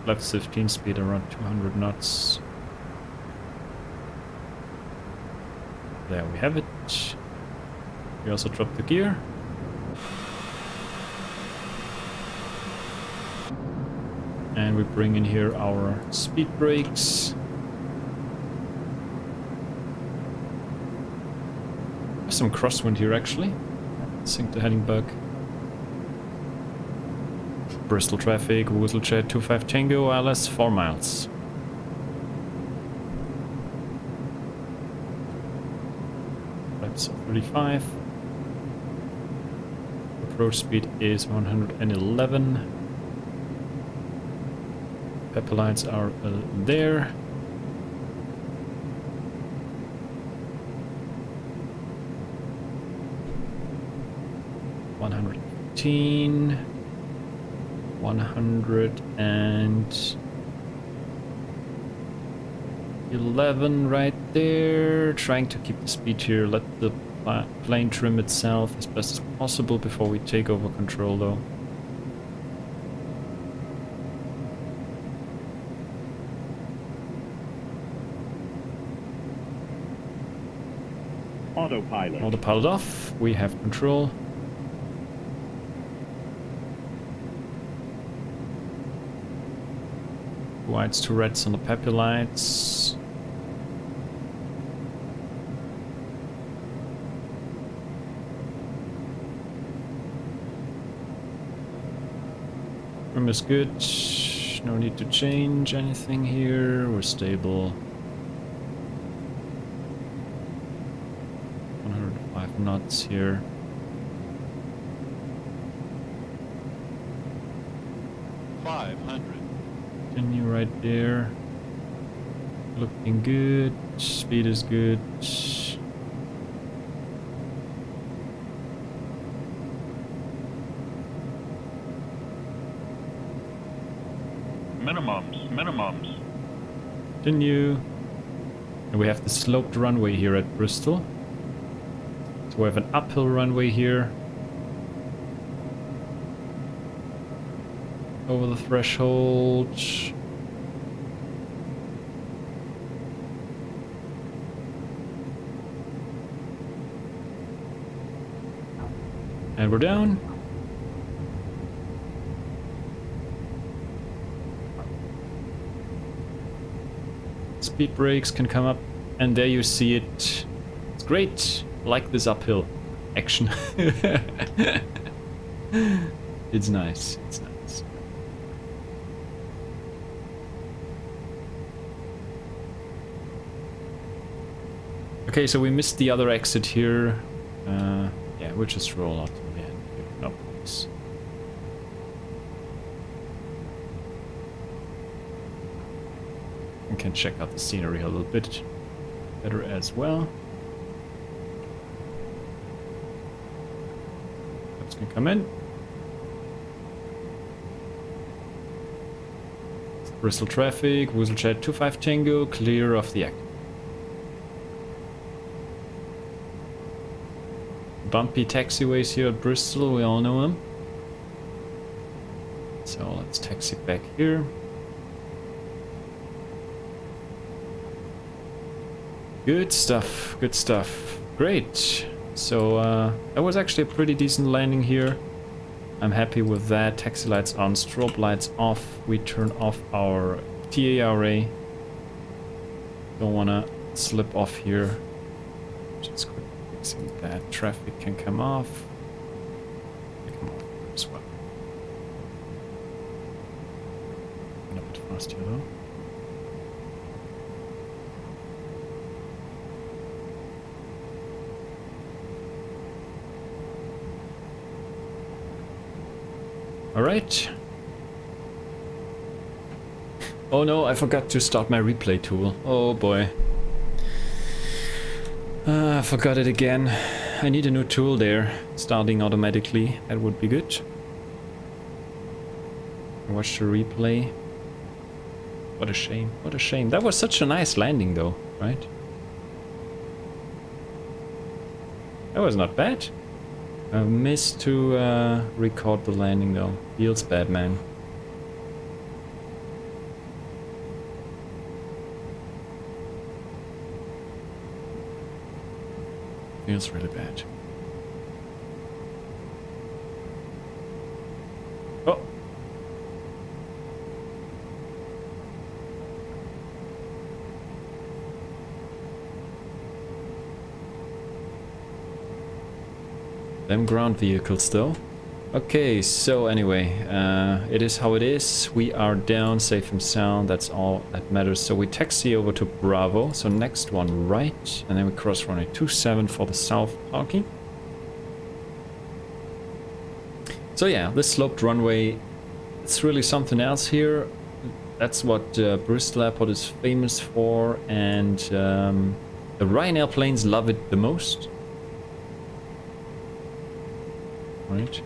Left 15 speed around 200 knots. There we have it. We also dropped the gear. And we bring in here our speed brakes. There's some crosswind here actually. Sink the heading bug. Bristol traffic, WooselJet 25 Tango, ILS 4 miles. Flights 35. Approach speed is 111. Pepper lights are there. $115, 111 right there. Trying to keep the speed here. Let the plane trim itself as best as possible before we take over control, though. Autopilot. Autopilot off. We have control. Whites to reds on the peppy lights. Trim is good. No need to change anything here. We're stable. 105 knots here. Continue right there. Looking good. Speed is good. Minimums. Continue. And we have the sloped runway here at Bristol. So we have an uphill runway here. Over the threshold. And we're down. Speed brakes can come up, and there you see it. It's great. I like this uphill action. It's nice. It's nice. Okay, so we missed the other exit here. Yeah, we'll just roll out to the end here. No problems. We can check out the scenery a little bit better as well. That's gonna come in. Bristol traffic, WooselJet 25 Tango, clear of the active. Bumpy taxiways here at Bristol, we all know them. So let's taxi back here. Good stuff, good stuff. Great. So that was actually a pretty decent landing here. I'm happy with that. Taxi lights on, strobe lights off. We turn off our TARA. Don't wanna slip off here. Just quickly fixing that. Traffic can come off. Come off as well. A bit fast here though. All right. Oh no, I forgot to start my replay tool. Oh boy. I forgot it again. I need a new tool there, starting automatically. That would be good. Watch the replay. What a shame, what a shame. That was such a nice landing though, right? That was not bad. I missed to record the landing though. Feels bad, man. Feels really bad. Oh! Them ground vehicles though. Okay, so anyway, it is how it is. We are down, safe and sound, that's all that matters. So we taxi over to Bravo, so next one right, and then we cross runway 27 for the south parking. So yeah, this sloped runway, it's really something else here. That's what Bristol Airport is famous for, and the Ryanair planes love it the most. Right.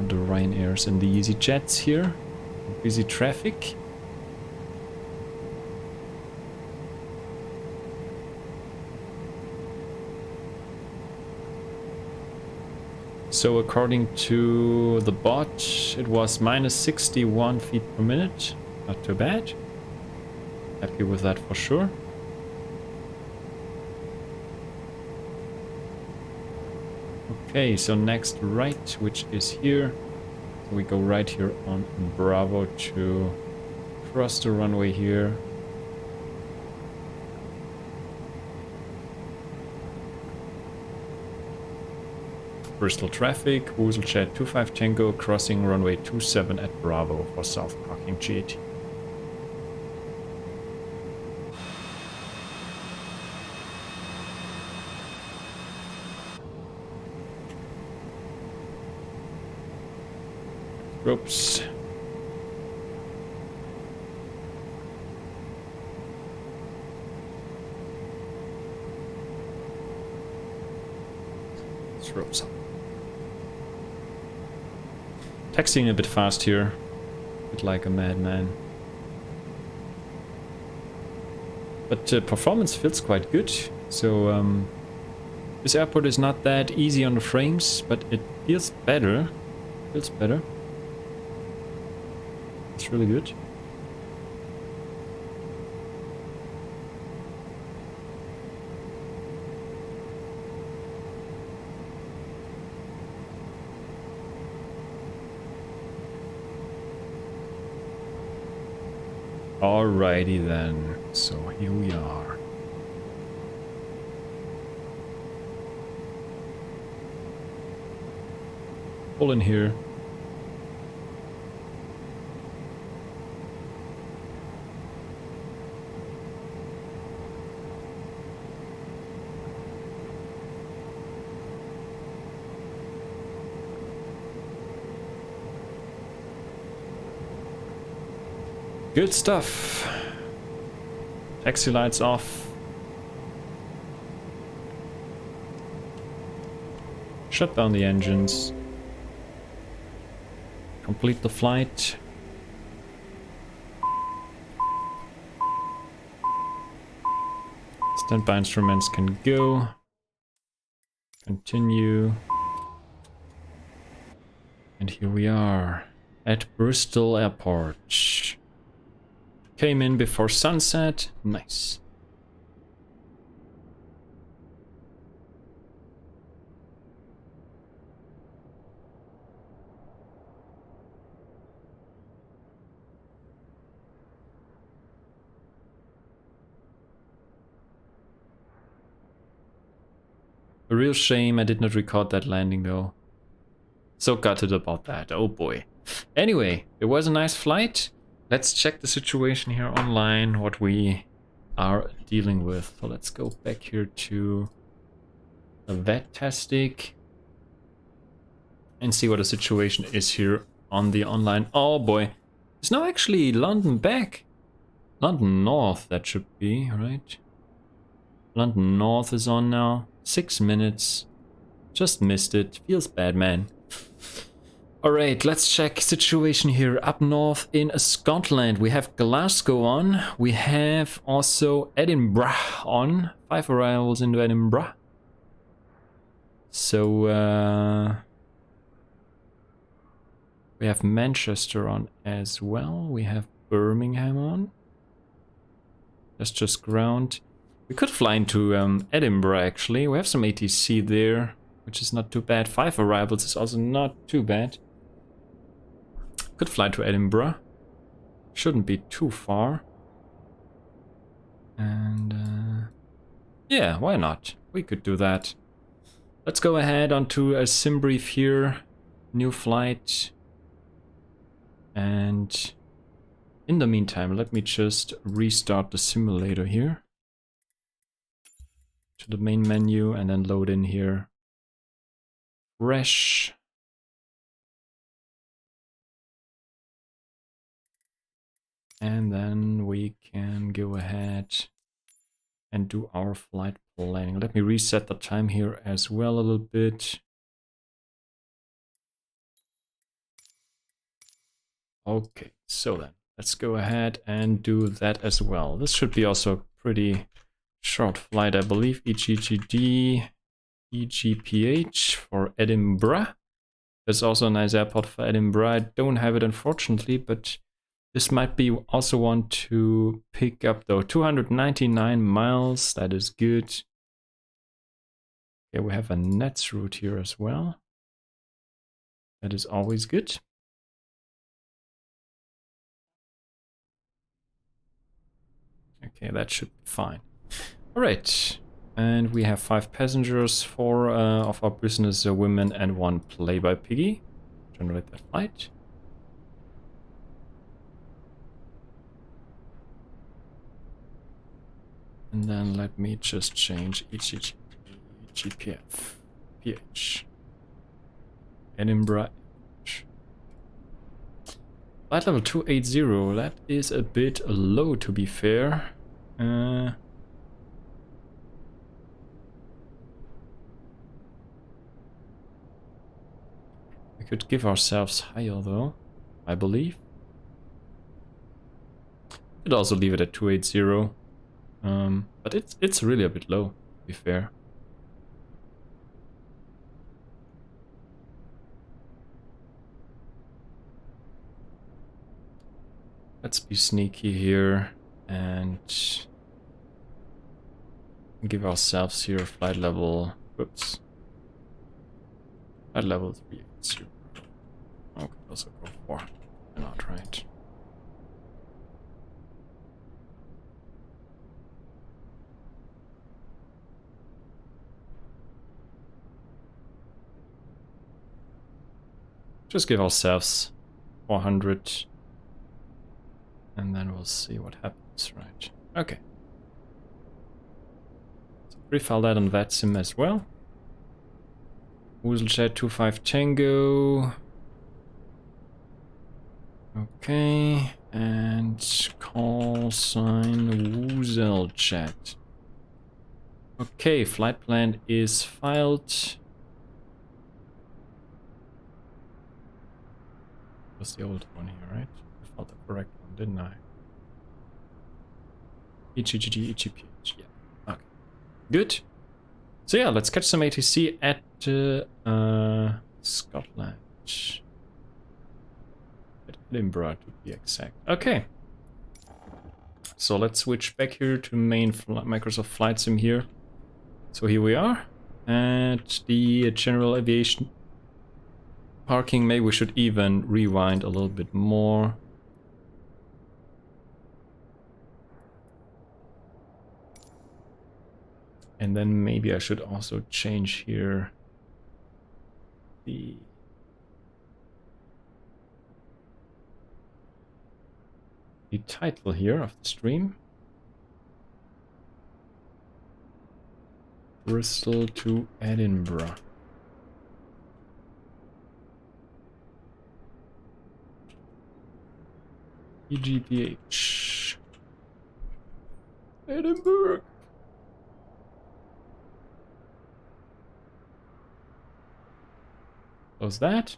The Ryanairs and the EasyJets here. Busy traffic. So according to the bot, it was minus 61 feet per minute. Not too bad. Happy with that for sure. Okay, so next right, which is here. So we go right here on Bravo to cross the runway here. Bristol traffic, WooselJet 25 Tango crossing runway 27 at Bravo for south parking GAT. Ropes. Ropes up. Taxiing a bit fast here, a bit like a madman. But performance feels quite good, so this airport is not that easy on the frames, but it feels better. Feels better. It's really good. Alrighty then, so here we are. Pull in here. Good stuff. Taxi lights off. Shut down the engines. Complete the flight. Standby instruments can go. Continue. And here we are at Bristol Airport. Came in before sunset. Nice. A real shame I did not record that landing though. So gutted about that. Oh boy. Anyway, it was a nice flight. Let's check the situation here online, what we are dealing with. So let's go back here to the VATSIM and see what the situation is here on the online. Oh boy, it's now actually London back. London North, that should be, right? London North is on now. 6 minutes. Just missed it. Feels bad, man. Alright, let's check situation here up north in Scotland. We have Glasgow on. We have also Edinburgh on. 5 arrivals into Edinburgh. So, we have Manchester on as well. We have Birmingham on. That's just ground. We could fly into Edinburgh actually. We have some ATC there, which is not too bad. 5 arrivals is also not too bad. Could fly to Edinburgh. Shouldn't be too far. And yeah, why not? We could do that. Let's go ahead onto a sim brief here. New flight. And in the meantime, let me just restart the simulator here. To the main menu and then load in here. Fresh. And then we can go ahead and do our flight planning. Let me reset the time here as well a little bit. Okay, so then let's go ahead and do that as well. This should be also a pretty short flight, I believe. EGGD, EGPH for Edinburgh. There's also a nice airport for Edinburgh. I don't have it unfortunately, but this might be also one to pick up though. 299 miles, that is good. Okay, we have a NETS route here as well. That is always good. Okay, that should be fine. All right, And we have 5 passengers, 4 of our business women and 1 play-by piggy. Generate that flight. And then let me just change EGPH. Edinburgh. Flight level 280, that is a bit low to be fair. We could give ourselves higher though, I believe. Could also leave it at 280. But it's really a bit low, to be fair. Let's be sneaky here and give ourselves here flight level. Whoops. Flight level 380. Oh, could also go for. Why not, right? Just give ourselves 400. And then we'll see what happens, right? Okay. So pre-file that on VATSIM as well. WooselJet 25 Tango. Okay. And call sign WooselJet. Okay, flight plan is filed. Was the old one here, right? I felt the correct one, didn't I? EGGD, EGPH, yeah. Okay. Good. So yeah, let's catch some ATC at Scotland. At Edinburgh to be exact. Okay. So let's switch back here to main Microsoft Flight Sim here. So here we are at the general aviation parking. Maybe we should even rewind a little bit more. And then maybe I should also change here the title here of the stream. Bristol to Edinburgh. EGPH. Edinburgh. Close that.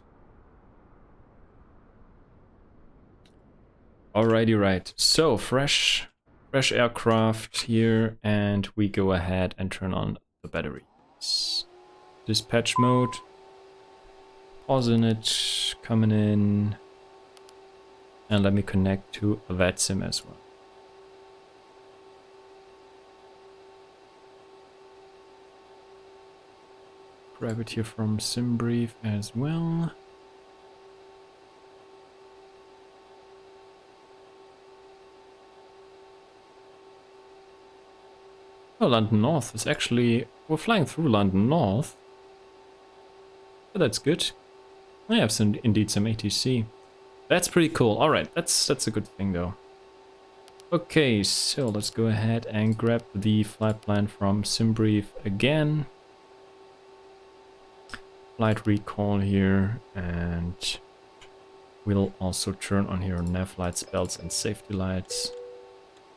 Alrighty, right. So fresh aircraft here, and we go ahead and turn on the batteries. Dispatch mode. Pausing it, coming in. And let me connect to a VATSIM as well. Grab it here from SimBrief as well. Oh, London North is actually... We're flying through London North. Oh, that's good. I have indeed some ATC. That's pretty cool. Alright, that's a good thing though. Okay, so let's go ahead and grab the flight plan from SimBrief again. Flight recall here, and we'll also turn on here nav lights, belts and safety lights.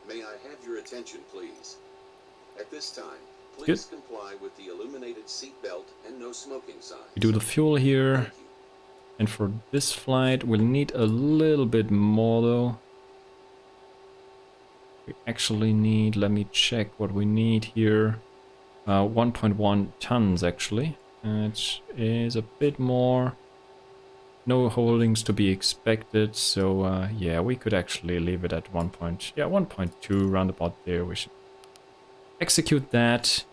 May I have your attention, please? At this time, please comply with the illuminated seat belt and no smoking signs. We do the fuel here. Thank you. And for this flight, we'll need a little bit more though. We actually need, let me check what we need here. 1.1 tons actually. It is a bit more. No holdings to be expected. So yeah, we could actually leave it at 1.2 roundabout there. We should execute that.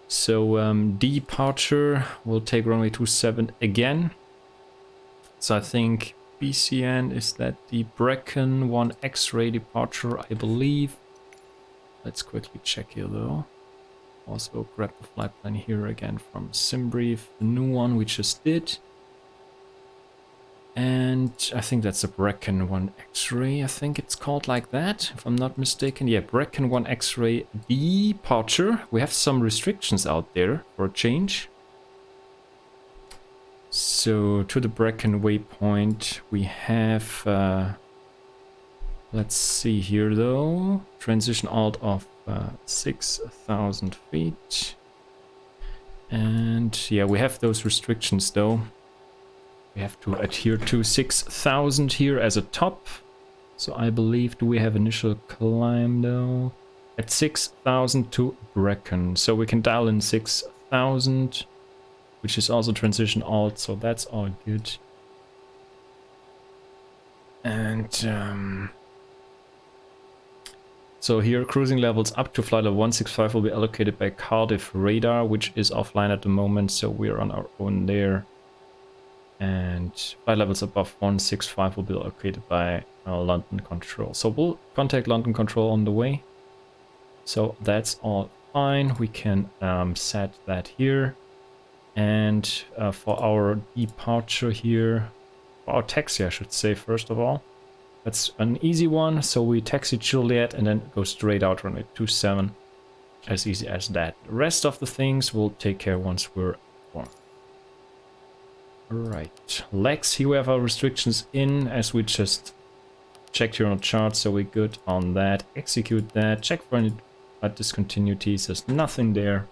So departure will take runway 27 again. So I think BCN is that the Brecon 1 X-ray departure, I believe. Let's quickly check here though. also grab the flight plan here again from SimBrief, the new one we just did. And I think that's a Brecken 1 X-ray, I think it's called like that, if I'm not mistaken. Yeah, Brecken 1 X-ray departure. We have some restrictions out there for a change. So to the Brecken waypoint we have, let's see here though, transition alt of 6,000 feet. And yeah, we have those restrictions though. We have to adhere to 6,000 here as a top. So I believe, do we have initial climb though? At 6,000 to Brecken. So we can dial in 6,000, which is also transition alt, so that's all good. And so here cruising levels up to flight level 165 will be allocated by Cardiff radar, which is offline at the moment, so we're on our own there. And flight levels above 165 will be allocated by London Control. So we'll contact London Control on the way. So that's all fine. We can set that here. And for our departure here, for our taxi I should say first of all, that's an easy one. So we taxi Juliet and then go straight out runway 27. As easy as that. The rest of the things we'll take care once we're on. Alright, legs, here we have our restrictions in, as we just checked here on the chart, so we're good on that. Execute that, check for any discontinuities, there's nothing there.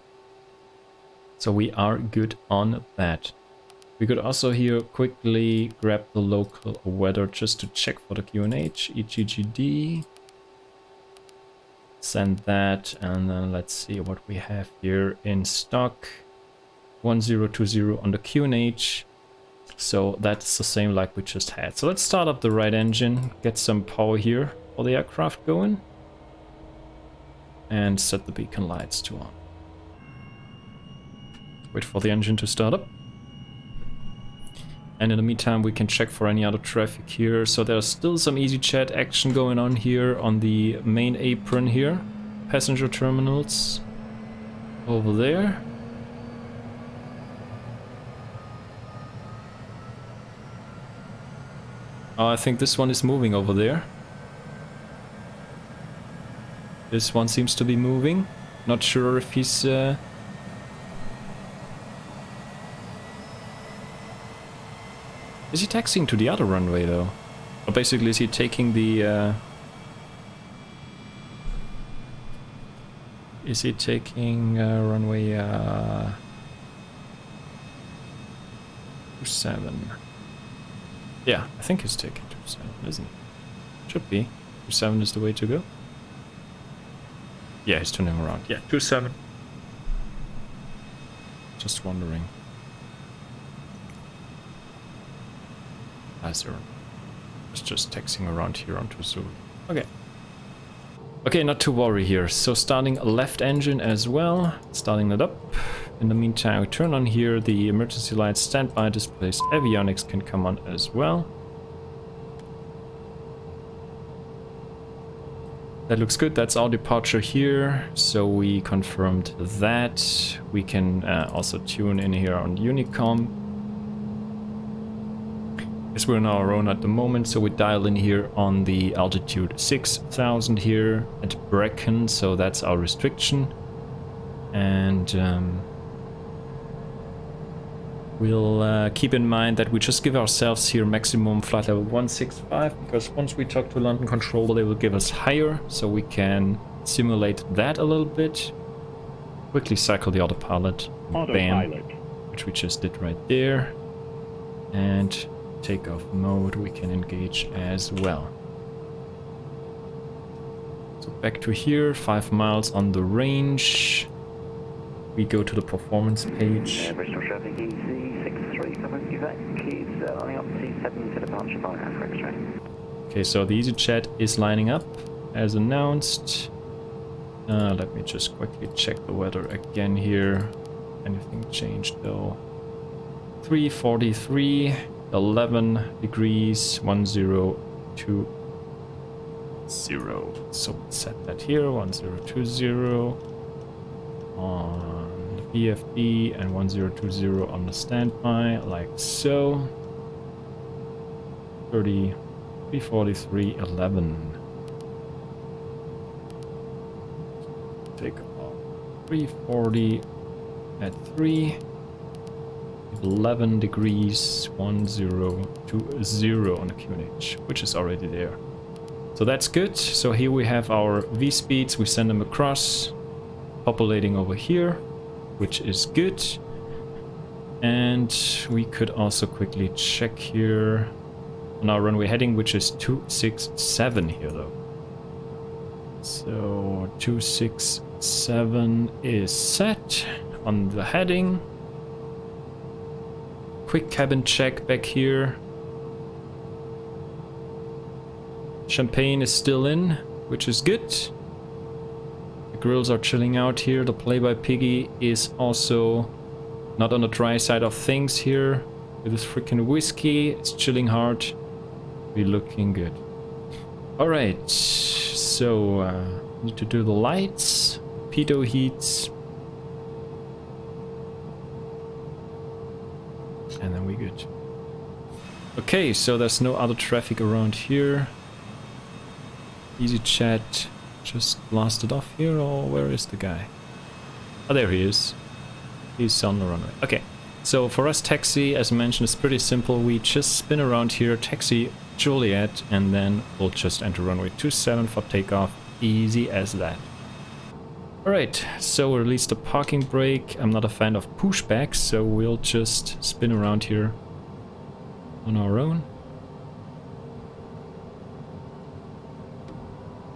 So we are good on that. We could also here quickly grab the local weather just to check for the QNH, EGGD. Send that, and then let's see what we have here in stock. 1020 on the QNH. So that's the same like we just had. So let's start up the right engine, get some power here for the aircraft going. And set the beacon lights to on. Wait for the engine to start up. And in the meantime we can check for any other traffic here. So there's still some EasyJet action going on here on the main apron here. Passenger terminals over there. Oh, I think this one is moving over there. This one seems to be moving. Not sure if he's... Is he taxiing to the other runway though? Or basically is he taking the... Is he taking runway 27? Yeah, I think he's taking 27, isn't he? Should be. 27 is the way to go. Yeah, he's turning around. Yeah, 27. Just wondering. Zero. It's just taxiing around here onto Zulu. Okay. Okay, not to worry here. So starting left engine as well. Starting it up. In the meantime, we turn on here the emergency lights, standby displays, avionics can come on as well. That looks good, that's our departure here. So we confirmed that. We can also tune in here on Unicom. As we're on our own at the moment, so we dial in here on the altitude 6,000 here at Brecken, so that's our restriction. And we'll keep in mind that we just give ourselves here maximum flight level 165, because once we talk to London Control they will give us higher, so we can simulate that a little bit. Quickly cycle the autopilot, bam, which we just did right there. And takeoff mode we can engage as well. So back to here, 5 miles on the range. We go to the performance page. Bristol traffic EC63, coming you back, keys lining up C7 to departure by Alpha X-ray. Okay, so the EasyJet is lining up as announced. Let me just quickly check the weather again here. Anything changed though? 343, 11 degrees, 1020. So set that here, 1020. on the VFD and 1020 on the standby, like so. 30, 343, 11. Take off 340 at 3. 11 degrees 1020 on the QNH, which is already there. So that's good. So here we have our V speeds. We send them across, populating over here, which is good. And we could also quickly check here on our runway heading, which is 267 here though. So 267 is set on the heading. Quick cabin check back here. Champagne is still in, which is good. The grills are chilling out here. The play-by-piggy is also not on the dry side of things here. With this freaking whiskey, it's chilling hard. Be looking good. Alright, so need to do the lights, pitot heats. And then we good. Okay, so there's no other traffic around here. EasyJet just blasted off here, or where is the guy? Oh, there he is. He's on the runway. Okay, so for us taxi, as mentioned, is pretty simple. We just spin around here, taxi Juliet, and then we'll just enter runway 27 for takeoff. Easy as that. Alright, so we release the parking brake. I'm not a fan of pushbacks, so we'll just spin around here on our own.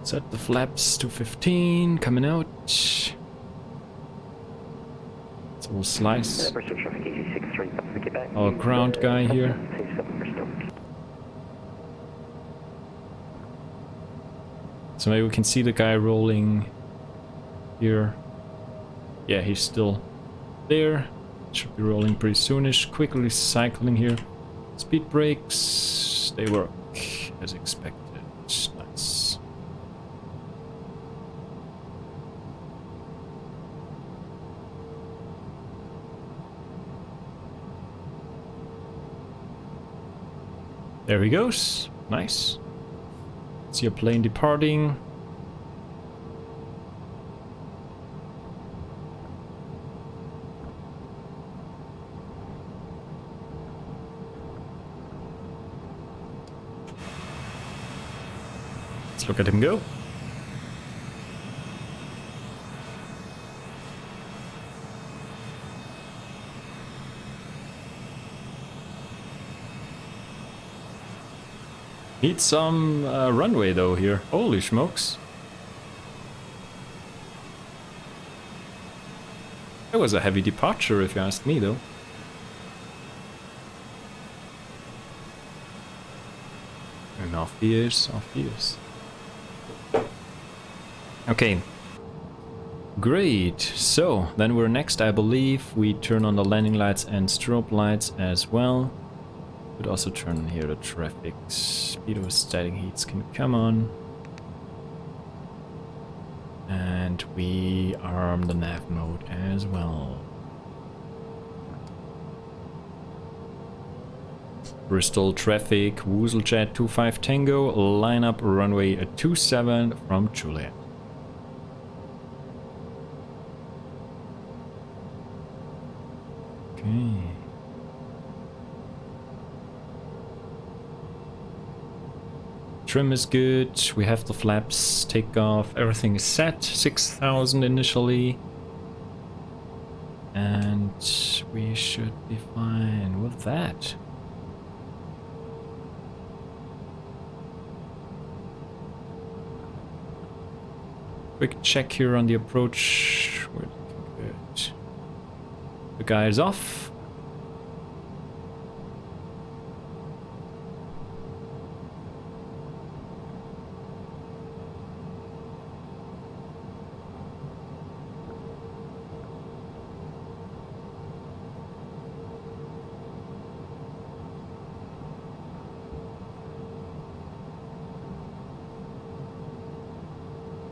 Set the flaps to 15, coming out. So we'll slice our ground guy here. So maybe we can see the guy rolling here. Yeah, he's still there. Should be rolling pretty soonish. Quickly cycling here. Speed brakes, they work as expected. Nice. There he goes. Nice. See a plane departing. Let's look at him go. Need some runway though here. Holy smokes. That was a heavy departure if you ask me though. And off he is, off he is. Okay. Great. So then we're next, I believe. We turn on the landing lights and strobe lights as well. Could also turn here the traffic. Speedo static heats can come on. And we arm the nav mode as well. Bristol traffic, WooselJet 25 Tango, line up runway 27 from Juliet. Okay. Trim is good, we have the flaps, take off, everything is set, 6,000 initially. And we should be fine with that. Quick check here on the approach. We're looking good. The guy is off.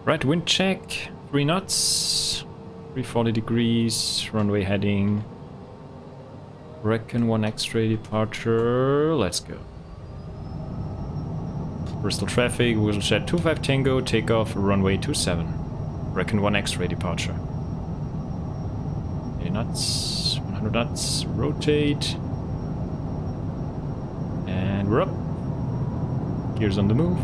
Right wind check, 3 knots, 340 degrees, runway heading. Reckon 1 X-ray departure. Let's go. Bristol traffic, WooselJet 25 Tango, takeoff, runway 27. Reckon 1 X-ray departure. 80 knots, 100 knots, rotate. And we're up. Gears on the move.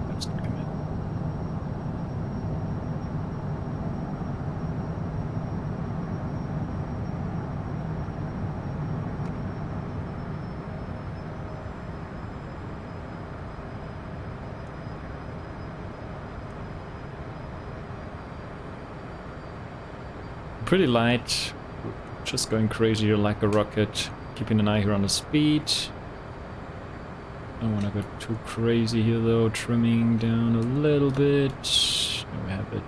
That's gonna come in. Pretty light, just going crazy here like a rocket. Keeping an eye here on the speed. Don't want to go too crazy here though. Trimming down a little bit. There we have it.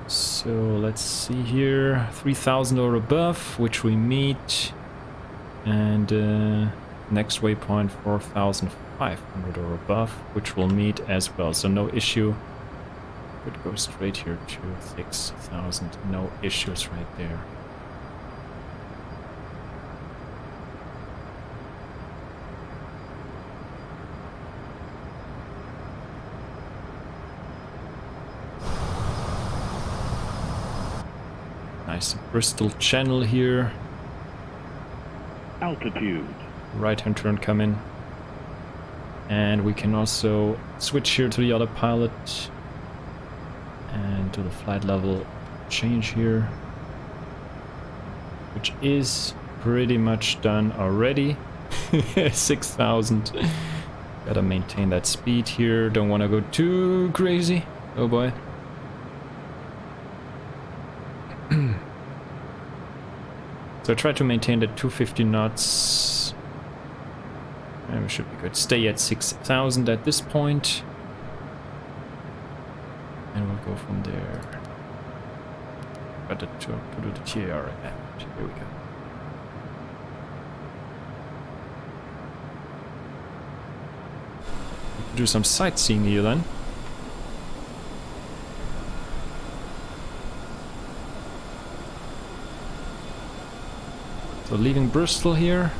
So let's see here. 3,000 or above, which we meet. And next waypoint 4,500 or above, which we'll meet as well. So no issue. Could go straight here to 6,000. No issues right there. Nice Bristol channel here. Altitude. Right-hand turn coming. And we can also switch here to the autopilot. And to the flight level change here. Which is pretty much done already. 6,000. Gotta maintain that speed here. Don't want to go too crazy. Oh boy. So try to maintain the 250 knots. And we should be good. Stay at 6,000 at this point. And we'll go from there. Got to do the TAR again. Here we go. Do some sightseeing here then. So leaving Bristol here.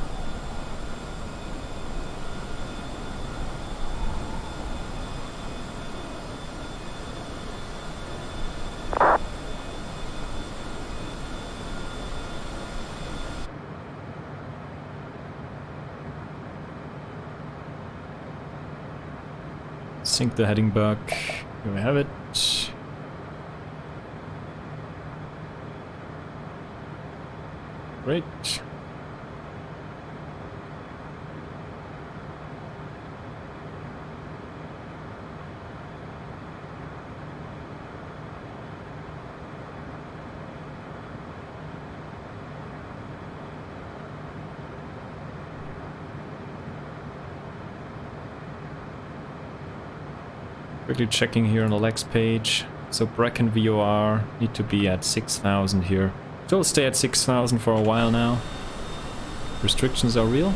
Sink the heading back. Here we have it. Great. Quickly checking here on the legs page. So Bracken VOR need to be at 6,000 here. So we'll stay at 6,000 for a while now. Restrictions are real.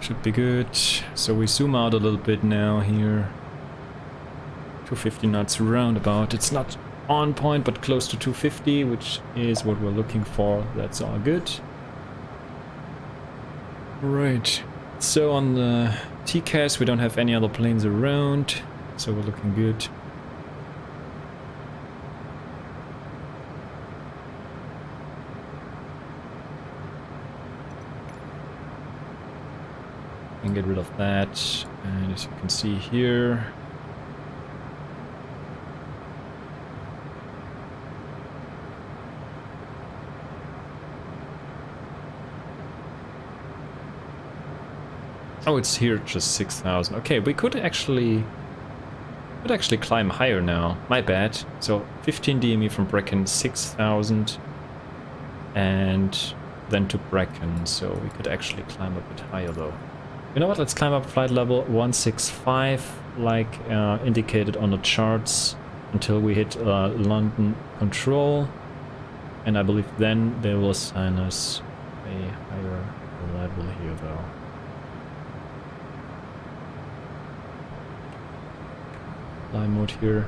Should be good. So we zoom out a little bit now here. 250 knots roundabout. It's not on point, but close to 250, which is what we're looking for. That's all good. Right. So on the TCAS, we don't have any other planes around, so we're looking good. And get rid of that, and as you can see here, Oh, it's here, just 6,000. Okay, we could actually climb higher now. My bad. So 15 DME from Brecon, 6,000, and then to Brecon. So we could actually climb a bit higher though. You know what? Let's climb up flight level 165, like indicated on the charts, until we hit London control. And I believe then they will assign us a higher level here though. Fly mode here.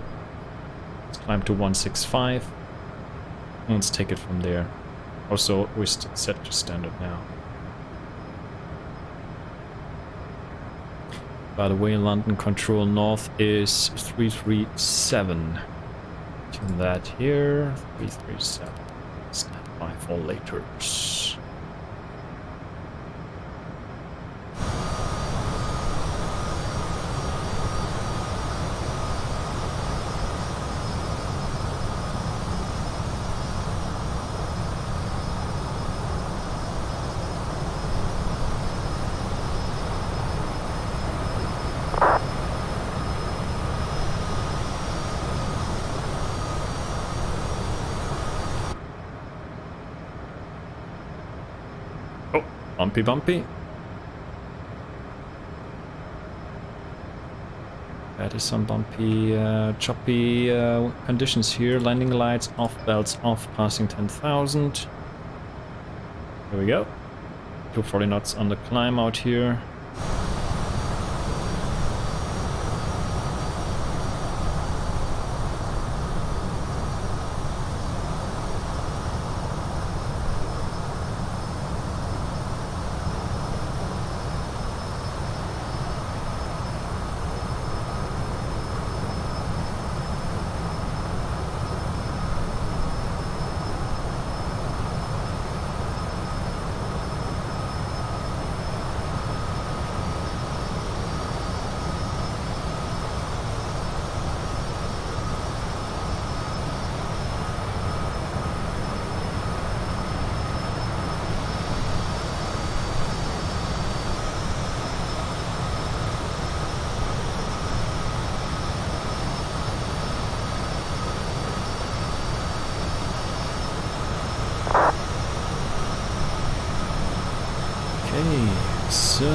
Let's climb to 165. And let's take it from there. Also, we're set to standard now. By the way, London control north is 337. Tune that here. 337. Stand by for later. Bumpy, bumpy. That is some bumpy, choppy conditions here. Landing lights off, belts off, passing 10,000. Here we go. 240 knots on the climb out here. So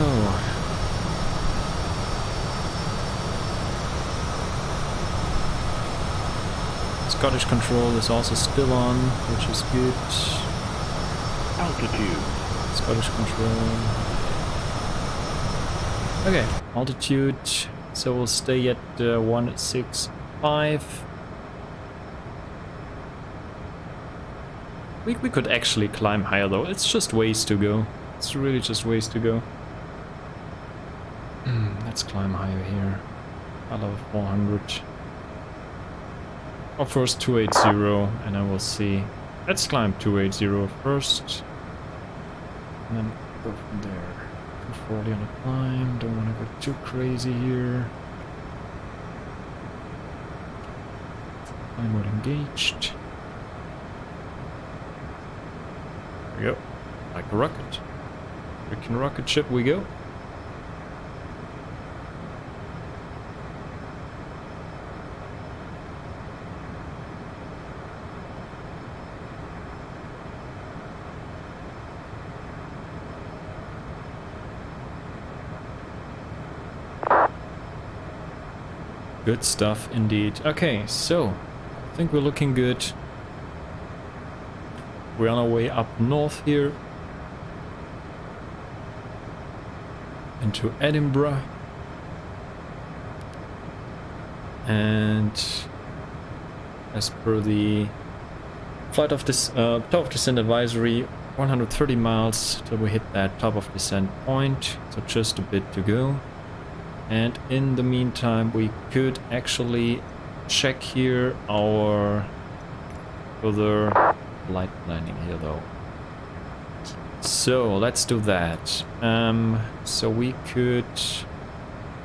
Scottish control is also still on, which is good. Altitude. Scottish control. Okay, altitude. So we'll stay at 165. We could actually climb higher though. It's just ways to go. It's really just ways to go. Let's climb higher here. I love 400. Or first 280, and I will see. Let's climb 280 first. And then go from there. 240 on the climb. Don't want to go too crazy here. Climb mode engaged. There we go. Like a rocket. Freaking rocket ship we go. Good stuff indeed. Okay, so I think we're looking good. We're on our way up north here into Edinburgh, and as per the flight of this top of descent advisory, 130 miles till we hit that top of descent point, so just a bit to go. And in the meantime, we could actually check here our further light planning here though. So let's do that. So we could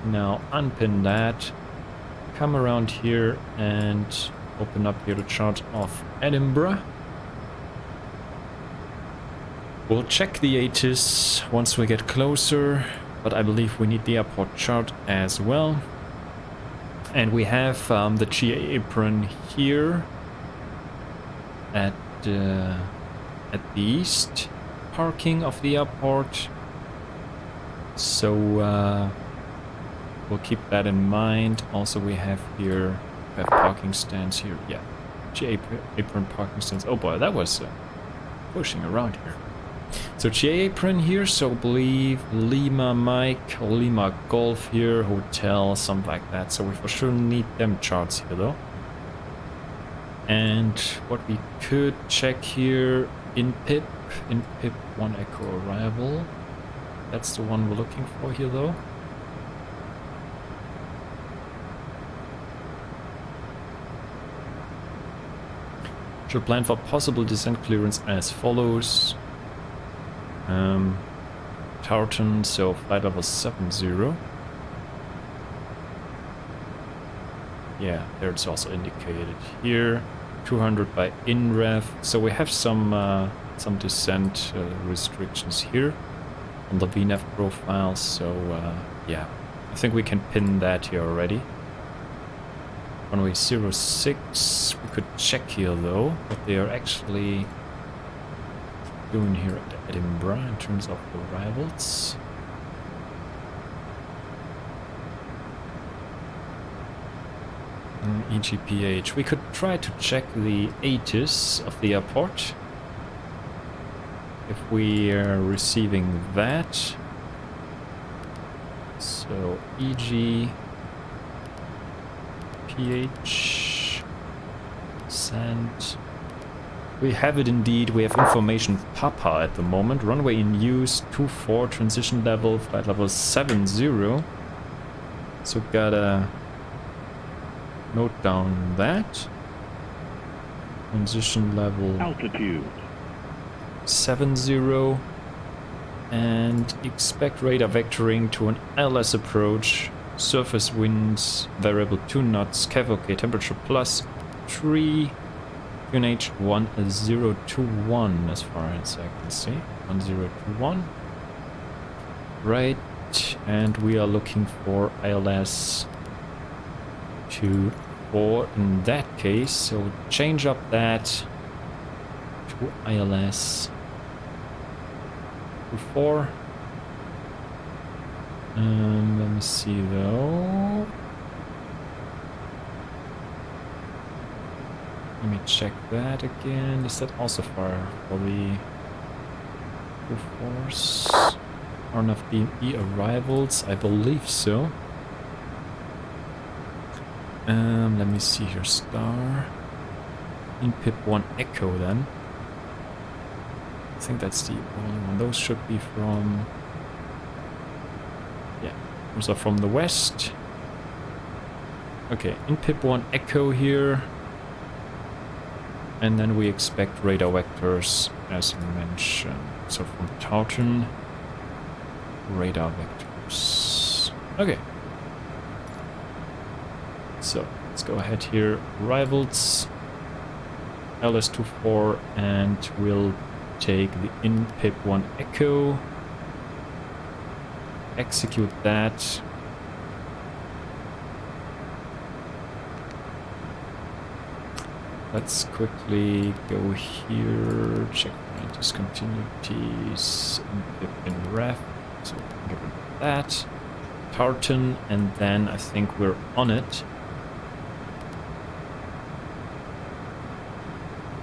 now unpin that, come around here and open up here the chart of Edinburgh. We'll check the ATIS once we get closer. but I believe we need the airport chart as well. And we have the GA apron here at the east parking of the airport. So we'll keep that in mind. Also, we have here parking stands here. Yeah, GA apron parking stands. Oh boy, that was pushing around here. So GA apron here, so I believe Lima Mike, Lima Golf here, hotel, something like that. So we for sure need them charts here though. And what we could check here, in PIP 1 Echo arrival. That's the one we're looking for here though. Should plan for possible descent clearance as follows. Tartan, so flight level 70. Yeah, there it's also indicated here. 200 by INREV. So we have some descent restrictions here on the VNAV profile. So yeah, I think we can pin that here already. Runway 06. We could check here though what they are actually doing here at Edinburgh in terms of arrivals. EGPH. We could try to check the ATIS of the airport if we are receiving that. So EGPH send. We have it indeed. We have information Papa at the moment. Runway in use 24, transition level, flight level 70. So gotta note down that. Transition level altitude 70. And expect radar vectoring to an ILS approach. Surface winds variable 2 knots. CAV temperature plus 3. QNH 1021 as far as I can see. 1021. Right, and we are looking for ILS 24 in that case, so change up that to ILS 24. Let me see though. Let me check that again. Is that also for the force? Or enough BME arrivals? I believe so. Let me see here. Star. In PIP 1 Echo then. I think that's the only one. Those should be from... yeah, those are from the west. Okay, in PIP 1 Echo here. And then we expect radar vectors as mentioned. So from Tartan, radar vectors. Okay. So let's go ahead here. Arrivals, LS24, and we'll take the in PIP 1 Echo. Execute that. Let's quickly go here, check my discontinuities, in ref, so we can get rid of that. Tartan, and then I think we're on it.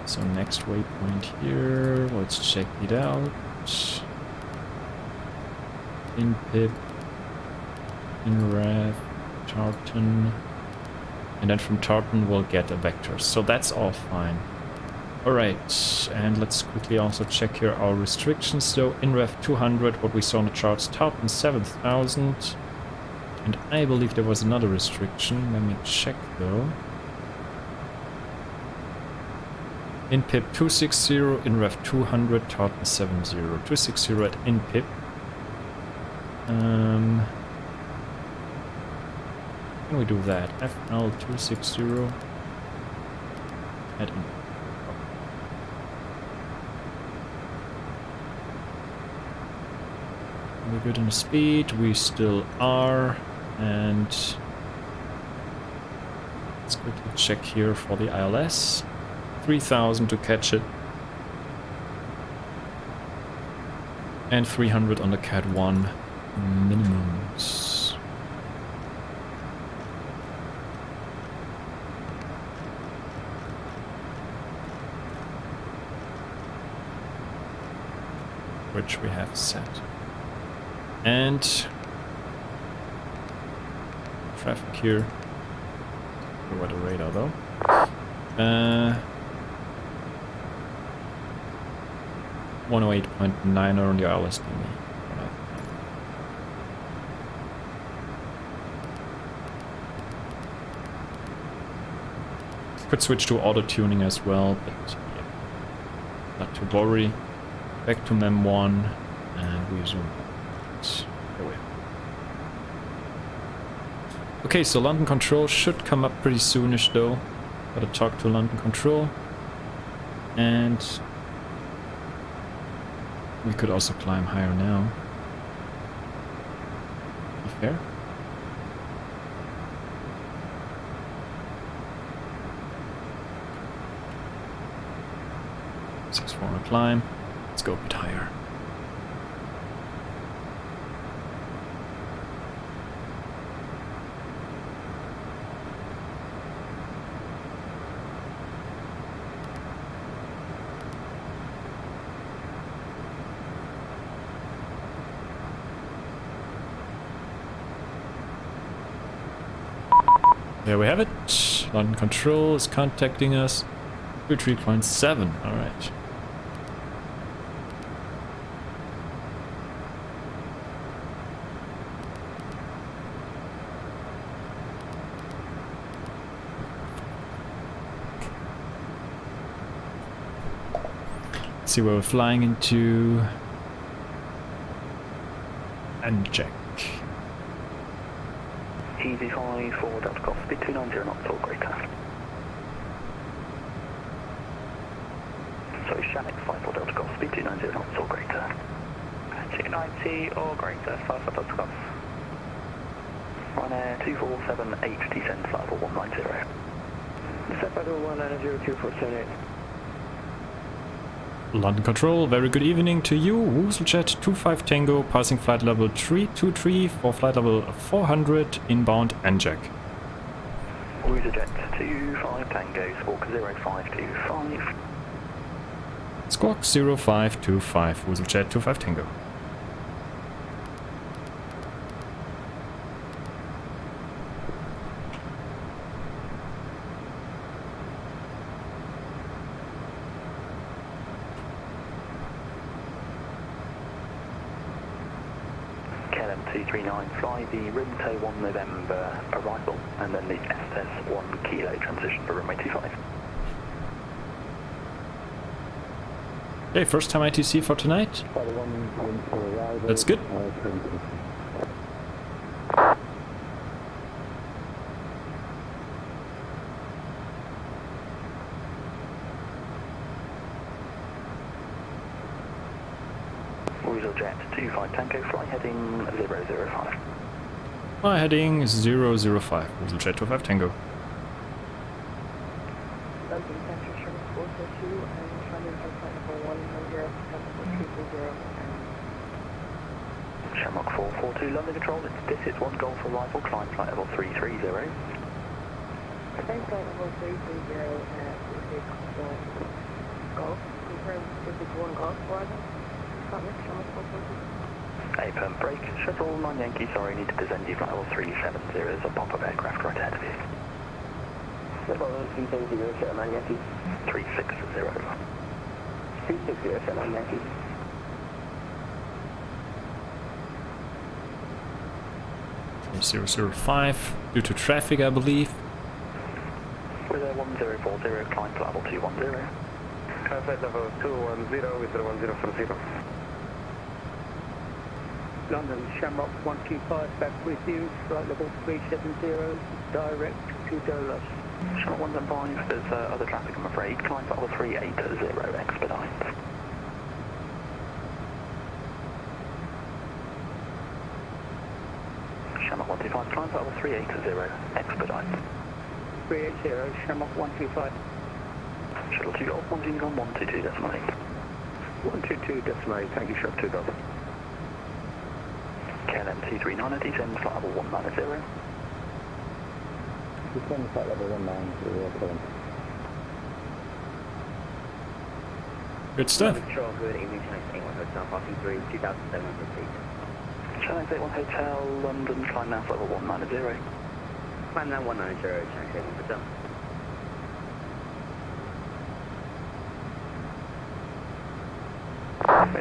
So next waypoint here, let's check it out. In PIP, in ref, Tartan. And then from Tartan we'll get a vector. So that's all fine. Alright, and let's quickly also check here our restrictions. So in ref 200, what we saw on the charts, Tartan 7000. And I believe there was another restriction. Let me check though. In PIP 260, in ref 200, Tartan 70. 260 at in PIP. Can we do that? FL260 at in. We're good on the speed, we still are, and let's quickly check here for the ILS. 3,000 to catch it. And 300 on the Cat 1 minimums. Which we have set. And traffic here. Over the radar though. 108.9 on the ILS thingy. Could switch to auto tuning as well, but yeah, not to worry. Back to MEM 1 and we zoom out. There we are. Okay, so London Control should come up pretty soonish though. Gotta talk to London Control. And we could also climb higher now. Be fair. 6-4 on a climb. Let's go a bit higher. There we have it. London Control is contacting us. 3.7. Alright. Let's see where we're flying into. And check. EGPH Delta Golf, speed 290 knots or greater. Sorry, Shannon 54 Delta Golf, speed 290 knots or greater. 290 or greater, 54 Delta Golf. Ryanair 247H, descend flight level 190. Set by the 1902478. London Control, very good evening to you. WooselJet 25 Tango, passing flight level 323 for flight level 400, inbound NJAC. WooselJet 25 Tango, squawk 0525. Squawk 0525, WooselJet 25 Tango. KLM 239, fly the Rimto 1 November arrival, and then the SS 1 Kilo transition for runway 25. Okay, first time ITC for tonight. That's good. WooselJet 25 Tango, fly heading 005. My heading is 005, WooselJet 25 Tango. London Central Sherman 442 and London Central 100, Shamrock 442, London Control, this is 1 Golf arrival, climb flight level 330. Same flight level 330, Golf, confirm this is 1 Golf arrival. APM break, shuttle 9 Yankee, sorry, need to descend you flight level 370, there's a pop-up aircraft right ahead of you. Shuttle 370, shuttle 9 Yankee. 360. 360, shuttle 9 Yankee. Okay, 005, due to traffic I believe. With a 1040, climb flight level 210. Flight level 210 with the 1040. London Shamrock 125 back with you, flight level 370, direct to Dolos. Shamrock 175, there's other traffic I'm afraid, climb flight level 380, expedite. Shamrock 125, climb for level 380, expedite. 380, Shamrock 125. Shuttle 2 Golf 1 Unicorn 122 decimal 8. 122 decimal 8, thank you, Shuttle 2 Golf. KLM 239, descend flight level 190. Descend flight level 190, Good stuff. Control, good evening, Channel 81 Hotel, passing through 2,700 feet. Channel 81 Hotel, London, climb now for level 190. Climb now 190, Channel 81 Hotel.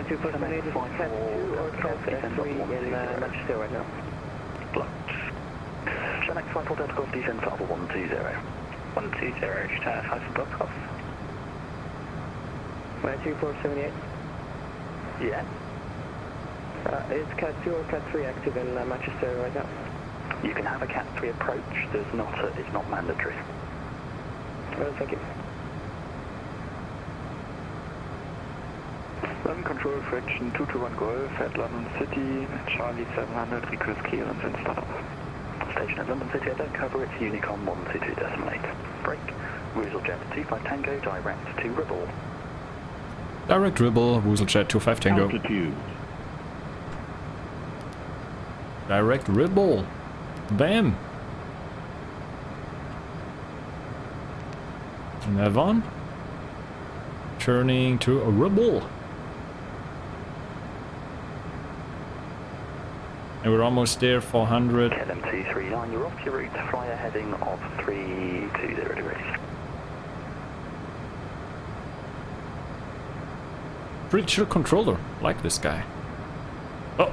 Two for Channel 2 or Cat 3 in Manchester right now. Channel 54 Delta Golf, descend for level 120. 120, Channel 5 for Golf Golf. 2478. Yeah. Is Cat 2 or Cat 3 active in Manchester right now? You can have a Cat 3 approach, it's not mandatory. Well, thank you. London Control, Fraction 221 Golf at London City, Charlie 700, request clearance and start. Station at London City, I don't cover it, Unicorn 122 decimal 8. Break, WooselJet 25 Tango, direct to Ribble. Direct Ribble, WooselJet 25 Tango. Altitude. Direct Ribble. Bam. Nav on. Turning to a Ribble. And we're almost there, 400. KLM 239, you're off your route, fly a heading of 320 degrees. Pretty chill controller. Like this guy. Oh.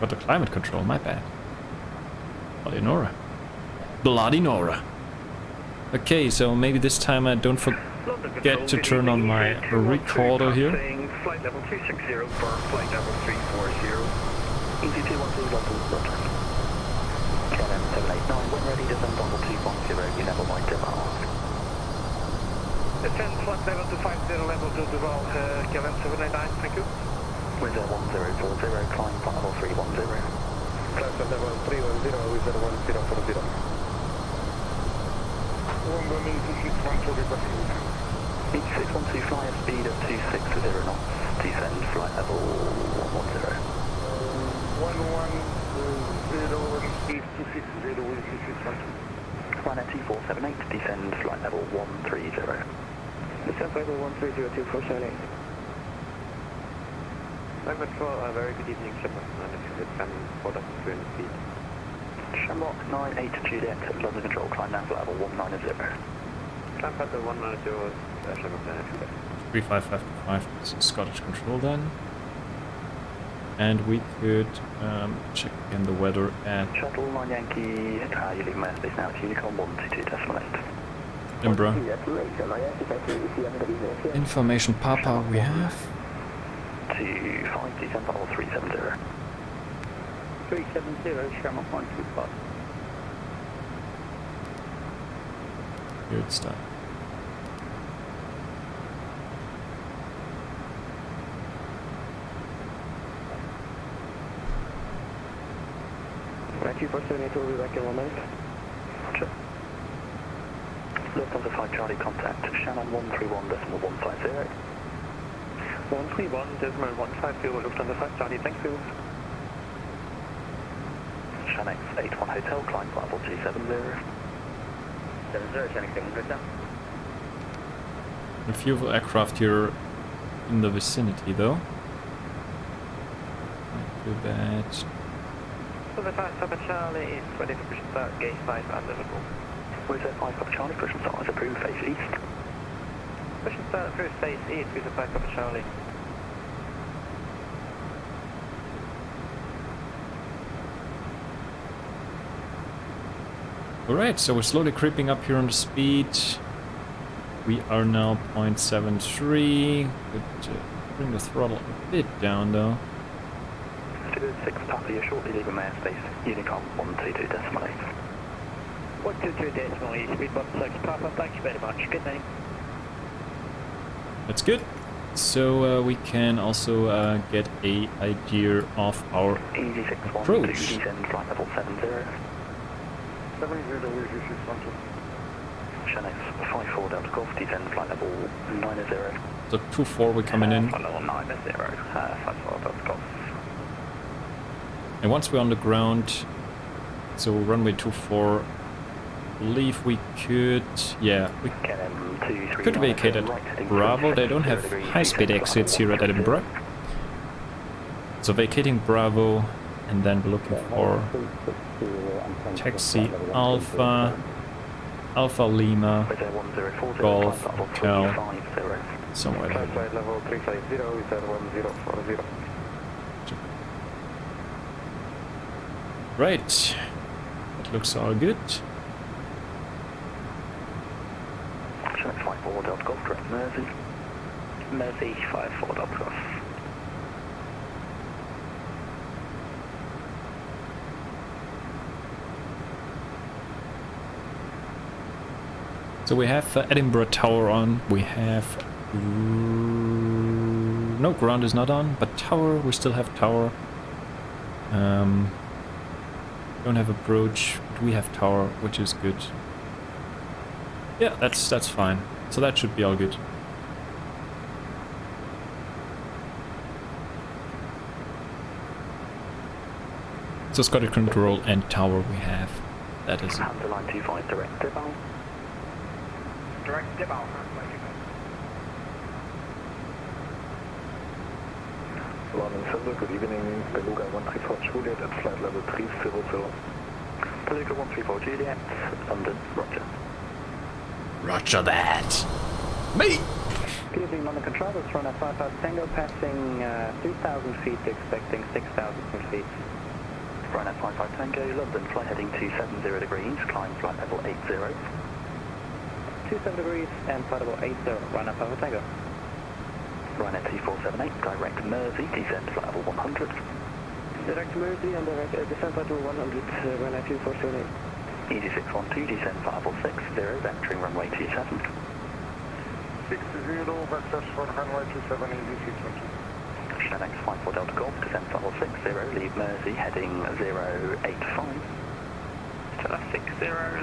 Got the climate control, my bad. Bloody Nora. Bloody Nora. Okay, so maybe this time I don't forget to turn on my recorder here. Flight level 260 for flight level 340. EG212 London Bristol. KLM 789, when ready, descend level 210, you never mind demand. Descend flight level 250, level 2 Duval, KLM 789, thank you. Windsor 1040, climb flight level 310. Flight level 310, Windsor 1040. 11612, requesting. EG612, fly a speed of 260 knots, descend flight level 110. 110, speed 260, wind 2612. Ryanair 2478, descend flight level 130. Descend level 130, 2478. Climate for a very good evening, Shamrock 9 feet. Shamrock 98 Juliet, London Control, climb now for level 190. Climb at the 190, Shamrock 9 feet. 3555 is Scottish control then. And we could check again the weather at Shuttle 9 Yankee, you leave my airspace now, it's Unicorn 122 decimal 8. Edinburgh. Information Papa we have. 25, descend level 370. 370, Shamrock 125. Good stuff. Right, 2478 will be back in 1 minute. Roger. Lufthansa 5 Charlie, contact Shannon 131.150. 131.150, Lufthansa 5 Charlie, thank you. Shannon 81 Hotel, climb flight level 270. 70, Shannon 7 Hotel. A few aircraft here in the vicinity though. Not too bad. So the 5 Papa Charlie is ready for push start, gate 5 at Liverpool. Where's that 5 Papa Charlie? Push and start is approved, face east. Push and start through face east with the 5 Papa Charlie. Alright, so we're slowly creeping up here on the speed. We are now 0.73. Could bring the throttle a bit down though. 6 Papa, you're shortly leaving my airspace. Unicorn 122 decimal 8. 122 decimal 8, speed 16 Papa, thank you very much. Good night. That's good. so we can also get a idea of our EG612, approach. descend flight level 70. 70, EG612. Shannon 54 Delta Golf, descend flight level 90. So 24 we're coming in. Flight level 90, 54 Delta Golf. And once we're on the ground, so runway 24, believe we could, yeah, we could vacate at Bravo. They don't have high-speed exits here at Edinburgh. So vacating Bravo, and then we're looking for taxi Alpha, Alpha Lima, Golf, Hotel, somewhere there. Level 350, 1040. Right, that looks all good. Select 54 Delta Golf, correct Mersey. Mersey 54 Delta Golf. So we have Edinburgh Tower on, we have... no, ground is not on, but Tower, we still have Tower. Don't have approach, but we have Tower, which is good. Yeah, that's fine. So that should be all good. So Scottish Control and Tower we have. That is it. Hunter line 25 direct debout. Direct debout. London Center, good evening. Beluga 134 Juliet at flight level 300. Beluga 134 Juliet, London, roger. Roger that. Me. Good evening, London Control. Let's run at 55 Tango, passing 3,000 feet, expecting 6,000 feet. Run at 55 Tango, London, flight heading 270 degrees, climb flight level 80. 27 degrees and flight level 80, run at 55 Tango. Run at 2478, direct Mersey, descend flight level 100. Direct Mersey and direct descent flight level 100, run at 2478. EG612, descend flight level 60, entering runway 27. 60, backslash for runway 27, EG612. Shannon 54 Delta Golf, descend flight level 60, leave Mersey, heading 085. Shannon 60,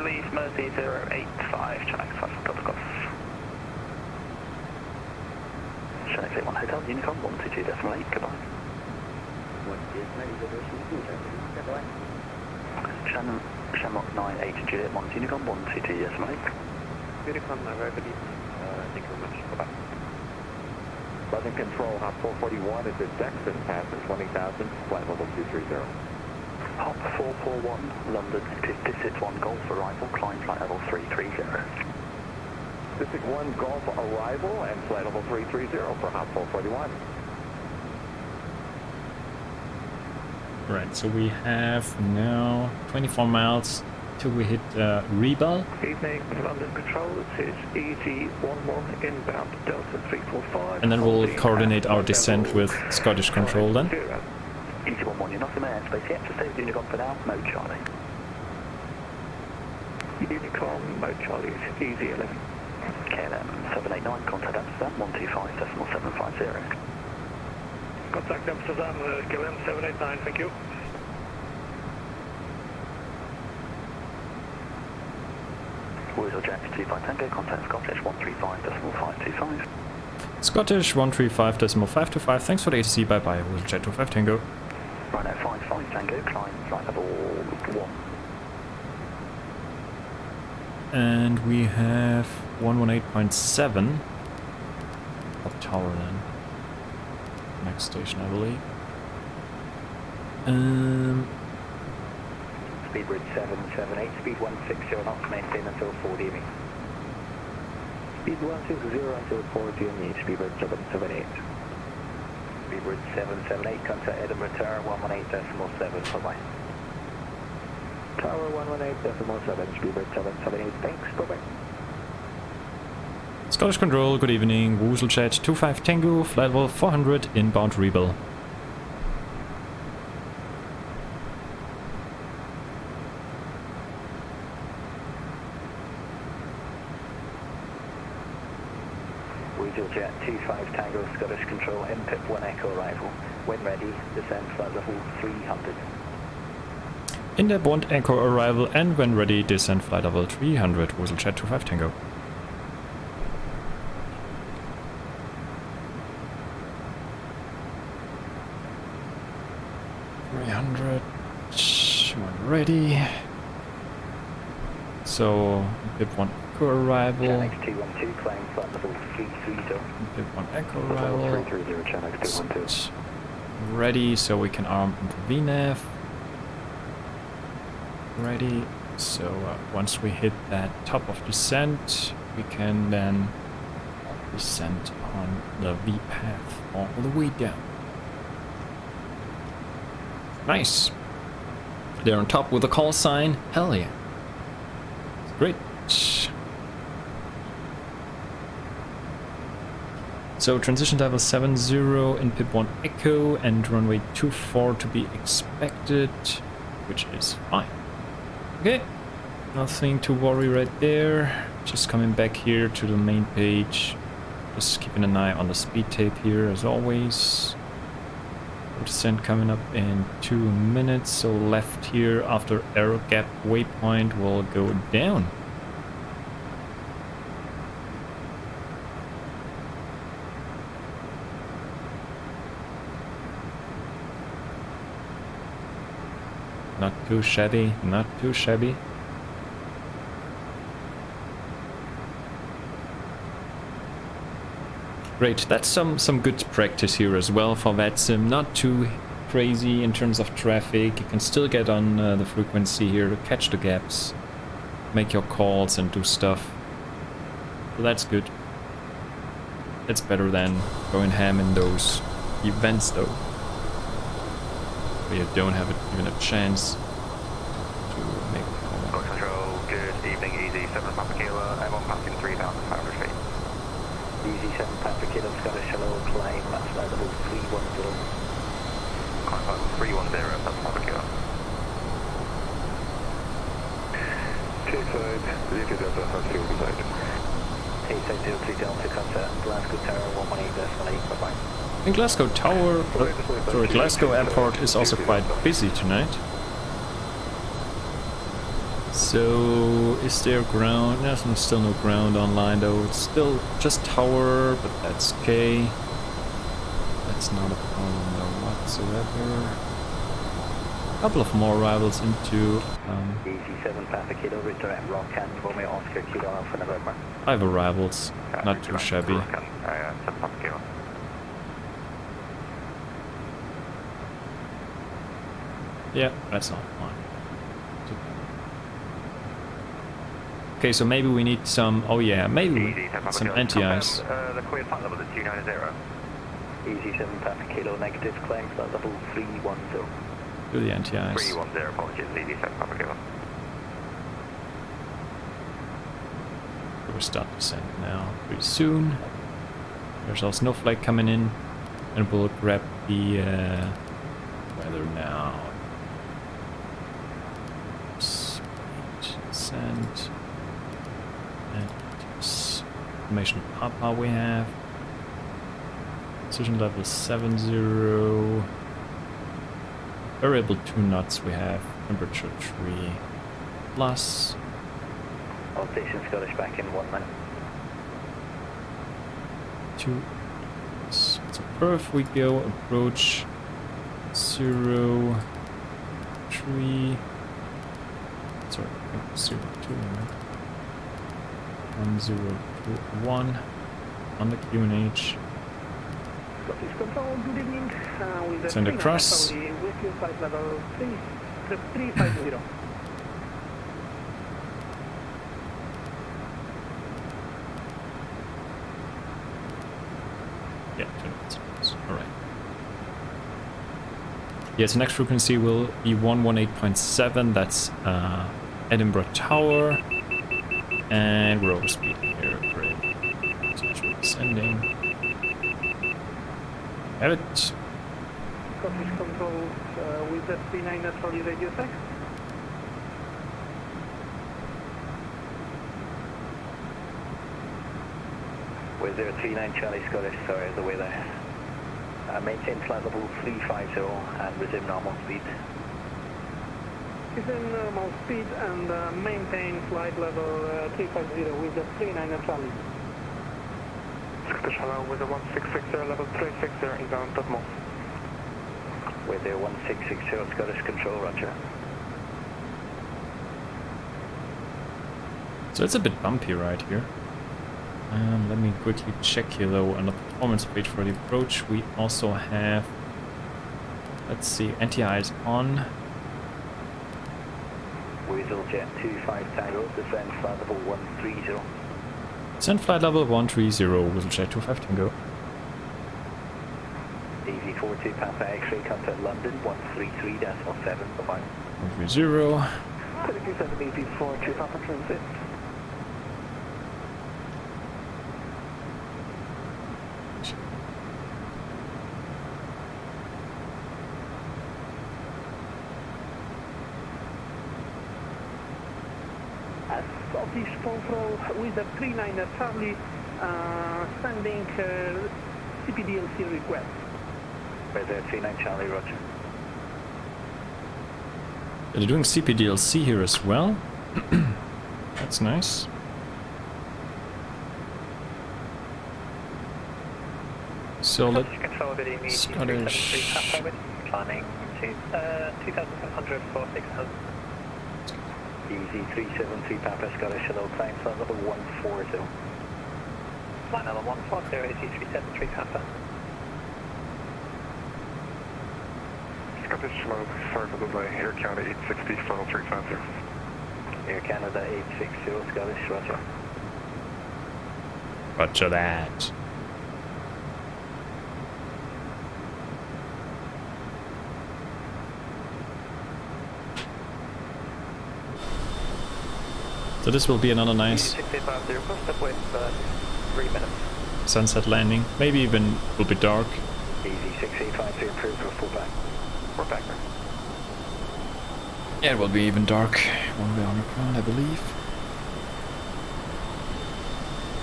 leave Mersey 085, Shannon 54 Delta Golf. Shannon 81 Hotel, Unicorn 122.8, goodbye. Shannon, Shamrock 98 Juliet 1 Unicorn 122.8. Unicorn, I very good evening. Thank you very much. Bye-bye. London Control, Hop 441 is at Dexon, passes 20,000, flight level 230. Hop 441, London, this is 1 Golf arrival, climb flight level 330. This is 1 Golf arrival and flight level 330 for Hop 441. Right, so we have now 24 miles till we hit Rebel. Evening, London Control, this is EG11 inbound Delta 345. And then we'll coordinate our descent with Scottish Control then. EG11, you're not in airspace yet, so stay with Unicorn for now, mode Charlie. Unicorn, mode Charlie is EG11. KLM 789, contact Amsterdam 125.750. Contact Amsterdam, KLM 789, thank you. WooselJet 25 Tango, contact Scottish 135.525. Scottish 135.525, thanks for the ATC, bye bye, WooselJet 25 Tango. Right at 55 Tango, climb flight level 1. And we have 118.7 up tower then. Next station, I believe. Speed bridge 778, speed 160 knots, maintain until 4 DME. Speed 160 until 4 DME, speed bridge 778. Speed bridge 778, contact Edinburgh Tower 118.7, bye-bye. Tower 118.7, speed bridge 778, thanks, bye-bye. Scottish Control, good evening, WooselJet 25 Tango, flight level 400, inbound Rebel. WooselJet 25 Tango Scottish Control, input 1 Echo arrival. When ready, descend flight level 300. Indeed 1 Echo arrival, and when ready, descend flight level 300, WooselJet 25 Tango. When ready. So, bit 1 Echo arrival. Channel 212, climb flight level 330. Bit 1 Echo arrival. 330, channel 212. Ready, so we can arm into VNAV. Ready, so once we hit that top of descent, we can then descend on the V path all the way down. Nice. They're on top with a call sign. Hell yeah. Great. So transition level 70 in pip 1 Echo and runway 24 to be expected, which is fine. Okay, nothing to worry right there. Just coming back here to the main page. Just keeping an eye on the speed tape here as always. Descent coming up in 2 minutes, so left here after aero gap waypoint will go down. Not too shabby, not too shabby. Great, that's some good practice here as well for VATSIM. Not too crazy in terms of traffic. You can still get on the frequency here to catch the gaps, make your calls and do stuff. So that's good. That's better than going ham in those events though, where you don't have even a chance to make a call. Got control, good evening, easy 7 Papa Kilo, M1 passing 3,500 feet. Easy 7 Papa Kilo, Scottish hello, climb, flight level 310. Climb level 310, 7 Papa Kilo. T-side, Zeta Delta, Husky will be sighted. T-side 03 Delta, contact Glasgow Tower 118.8, bye-bye. In Glasgow Tower, sorry, Glasgow Airport is also quite busy tonight. So, is there ground? There's still no ground online though. It's still just tower, but that's okay. That's not a problem though whatsoever. A couple of more arrivals into Easy 7 Papa Kilo, redirect Rockham, Romeo Oscar Kilo Alpha November. 5 arrivals, not too shabby. 7 Papa Kilo. Yeah, that's all fine. Okay, so maybe we need some, oh yeah, maybe some anti-ice. The cleared flight level is 290. Easy 7 Papa Kilo, negative, climb flight level 310. Do the anti-ice. 310, apologies, Easy 7 Papa Kilo. We'll start descent now, pretty soon. There's our snowflake coming in, and we'll grab the weather now. Descent. And information Papa we have. Precision level 70. Variable 2 knots we have. Temperature 3 plus. All stations Scottish back in 1 minute. 2. So perf we go. Approach 0 3. Sorry, 0 2. 1021 on the QNH. Scottish Control, good evening. With Send across. with your flight level 350. Yeah, alright. Yes, the next frequency will be 118.7. That's Edinburgh Tower. And we're overspeeding here. Great. So descending. Have it. Scottish Control with the 39 at Charlie radio tech. With 039 Charlie Scottish, sorry, the way there. Maintain flight level 350 and resume normal speed. Resume normal speed and maintain flight level 350 with the 39 Charlie. Scottish hello with a 1660 level 360 inbound Totmo. With 1660 Scottish control, roger. So it's a bit bumpy right here. Let me quickly check here though on the performance page for the approach. We also have, let's see, anti-eyes on. WooselJet 25 Tango, descend flight level 130. Descend flight level 130, WooselJet 25 Tango. EG42 Papa X-ray contact London 133.7, bye-bye. 130. 327 EG42 Papa Transit. Southeast control with the 39 Charlie sending CPDLC request. With 39 Charlie, roger. They're doing CPDLC here as well. That's nice. So let's Scottish. Planning to 2,700 for 600. Easy 373 Papa Scottish, hello, climb flight level 140. Flight level 140, easy 373 Papa. Scottish hello, sorry for the delay. Air Canada 860 funnel 350. Air Canada 860 Scottish, roger. Roger that. So this will be another nice sunset landing. Maybe even a little bit dark. Easy 6853 approved for full back. We're back there. Yeah, it will be even dark when we're on the ground, I believe.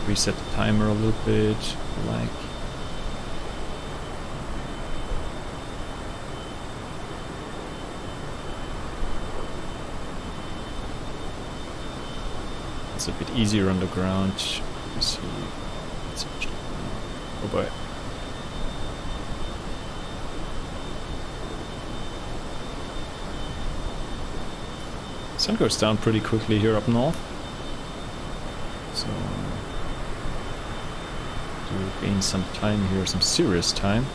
Reset the timer a little bit, like. It's a bit easier on the ground. Let's see. Oh boy. Sun goes down pretty quickly here up north. So we'll gain some time here, some serious time.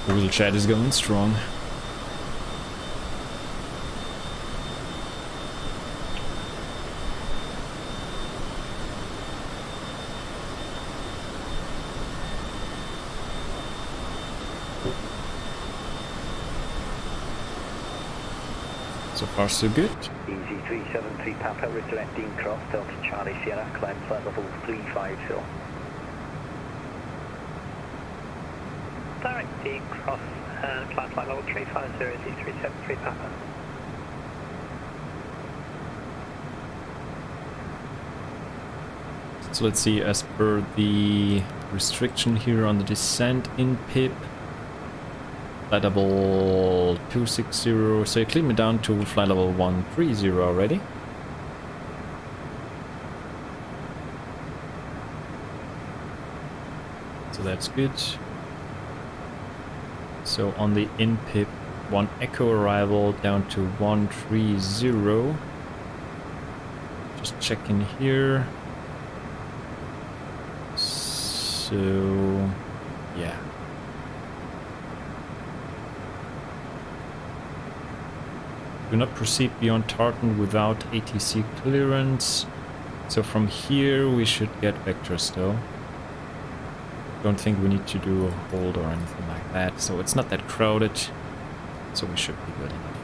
WooselJet is going strong. So far so good. Easy 373 Papa, redirecting cross Delta Charlie Sierra, climb flight level 350. Directing cross and climb flight level 350, easy 373 Papa. So let's see, as per the restriction here on the descent in PIP, flight level 260, so you clean me down to flight level 130 already. So that's good. So on the in-PIP, 1 echo arrival down to 130. Just checking here. So, yeah. Do not proceed beyond Tartan without ATC clearance. So from here we should get vectors though. Don't think we need to do a hold or anything like that. So it's not that crowded. So we should be good enough.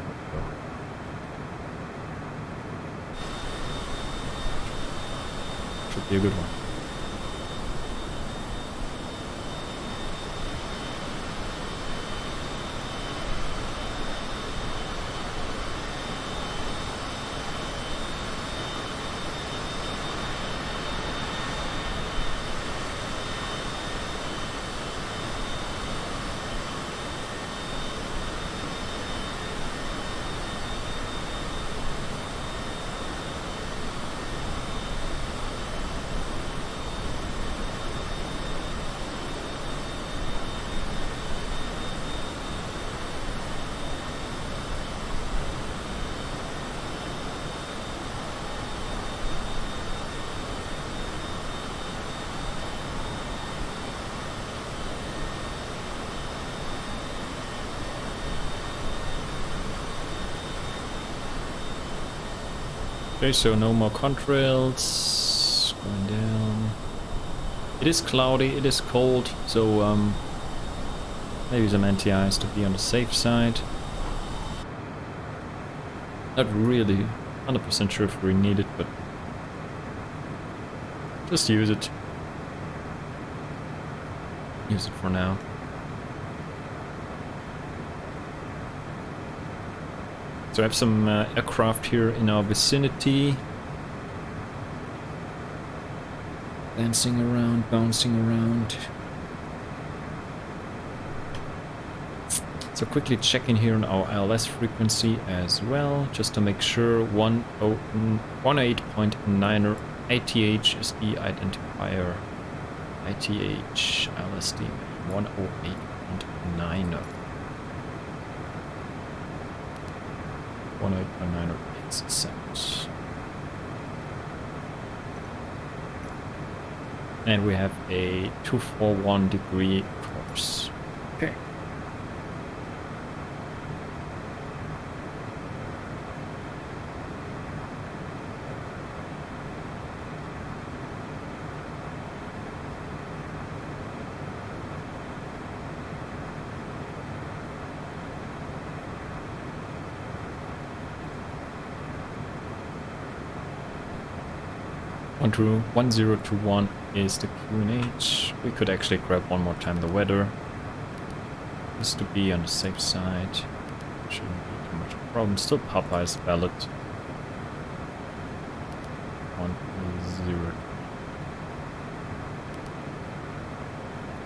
Should be a good one. Okay, so no more contrails. Going down. It is cloudy, it is cold, so maybe some anti-ice to be on the safe side. Not really 100% sure if we need it, but just use it. Use it for now. So I have some aircraft here in our vicinity. Dancing around, bouncing around. So quickly checking here on our ILS frequency as well, just to make sure 108.9 ATH is the identifier. ITH LSD 108.90. 108.9 and we have a 241 degree course. Okay. To 1021 is the QNH. We could actually grab one more time the weather, just to be on the safe side. Shouldn't be too much of a problem. Still Popeye's valid.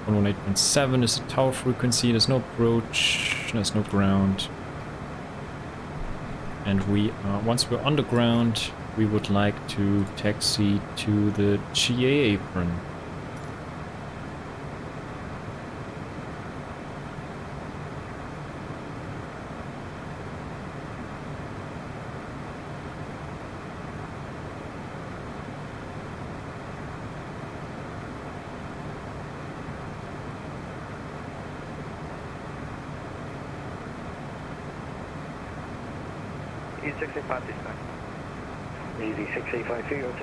118.7 is the tower frequency. There's no approach. There's no ground. And we once we're on the ground, we would like to taxi to the GA apron. E65 dispatch. Easy 685 field.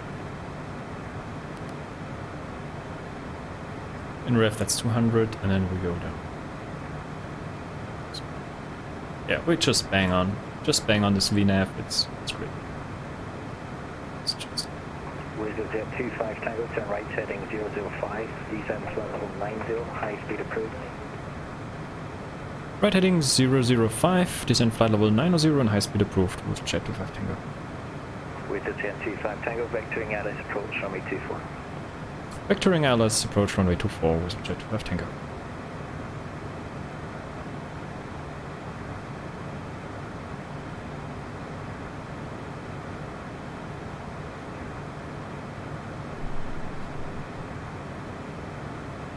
In ref that's 200 and then we go down. So, yeah, we just bang on this VNAV, it's great. It's just WooselJet 25 Tango, turn right heading 005, descend flight level 90, high speed approved. right heading 005, descend flight level 90 and high speed approved. WooselJet 25 Tango. WooselJet 25 Tango, vectoring ILS approach runway 24. Vectoring ILS approach runway 24 with WooselJet 25 Tango.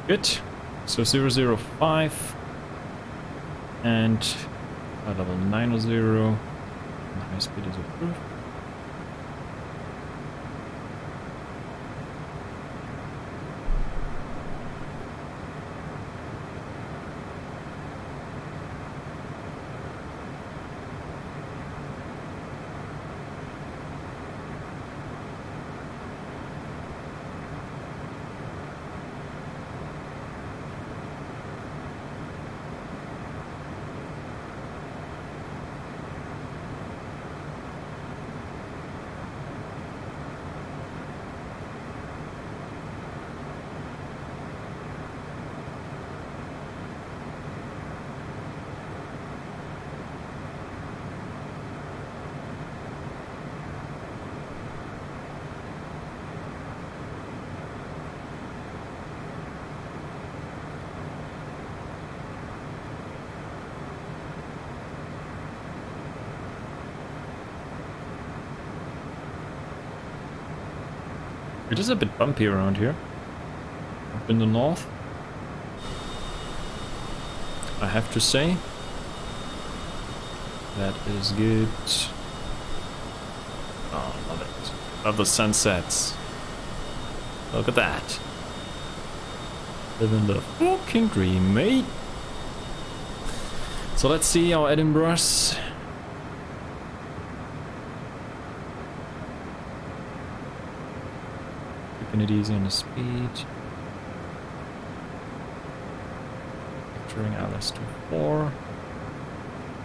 Good. So 005 and flight level 90 and high speed is approved. It is a bit bumpy around here, up in the north, I have to say. That is good. Oh, love it. Love the sunsets. Look at that. Living the fucking dream, mate. So let's see our Edinburghs. taking it easy on the speed. Capturing LS24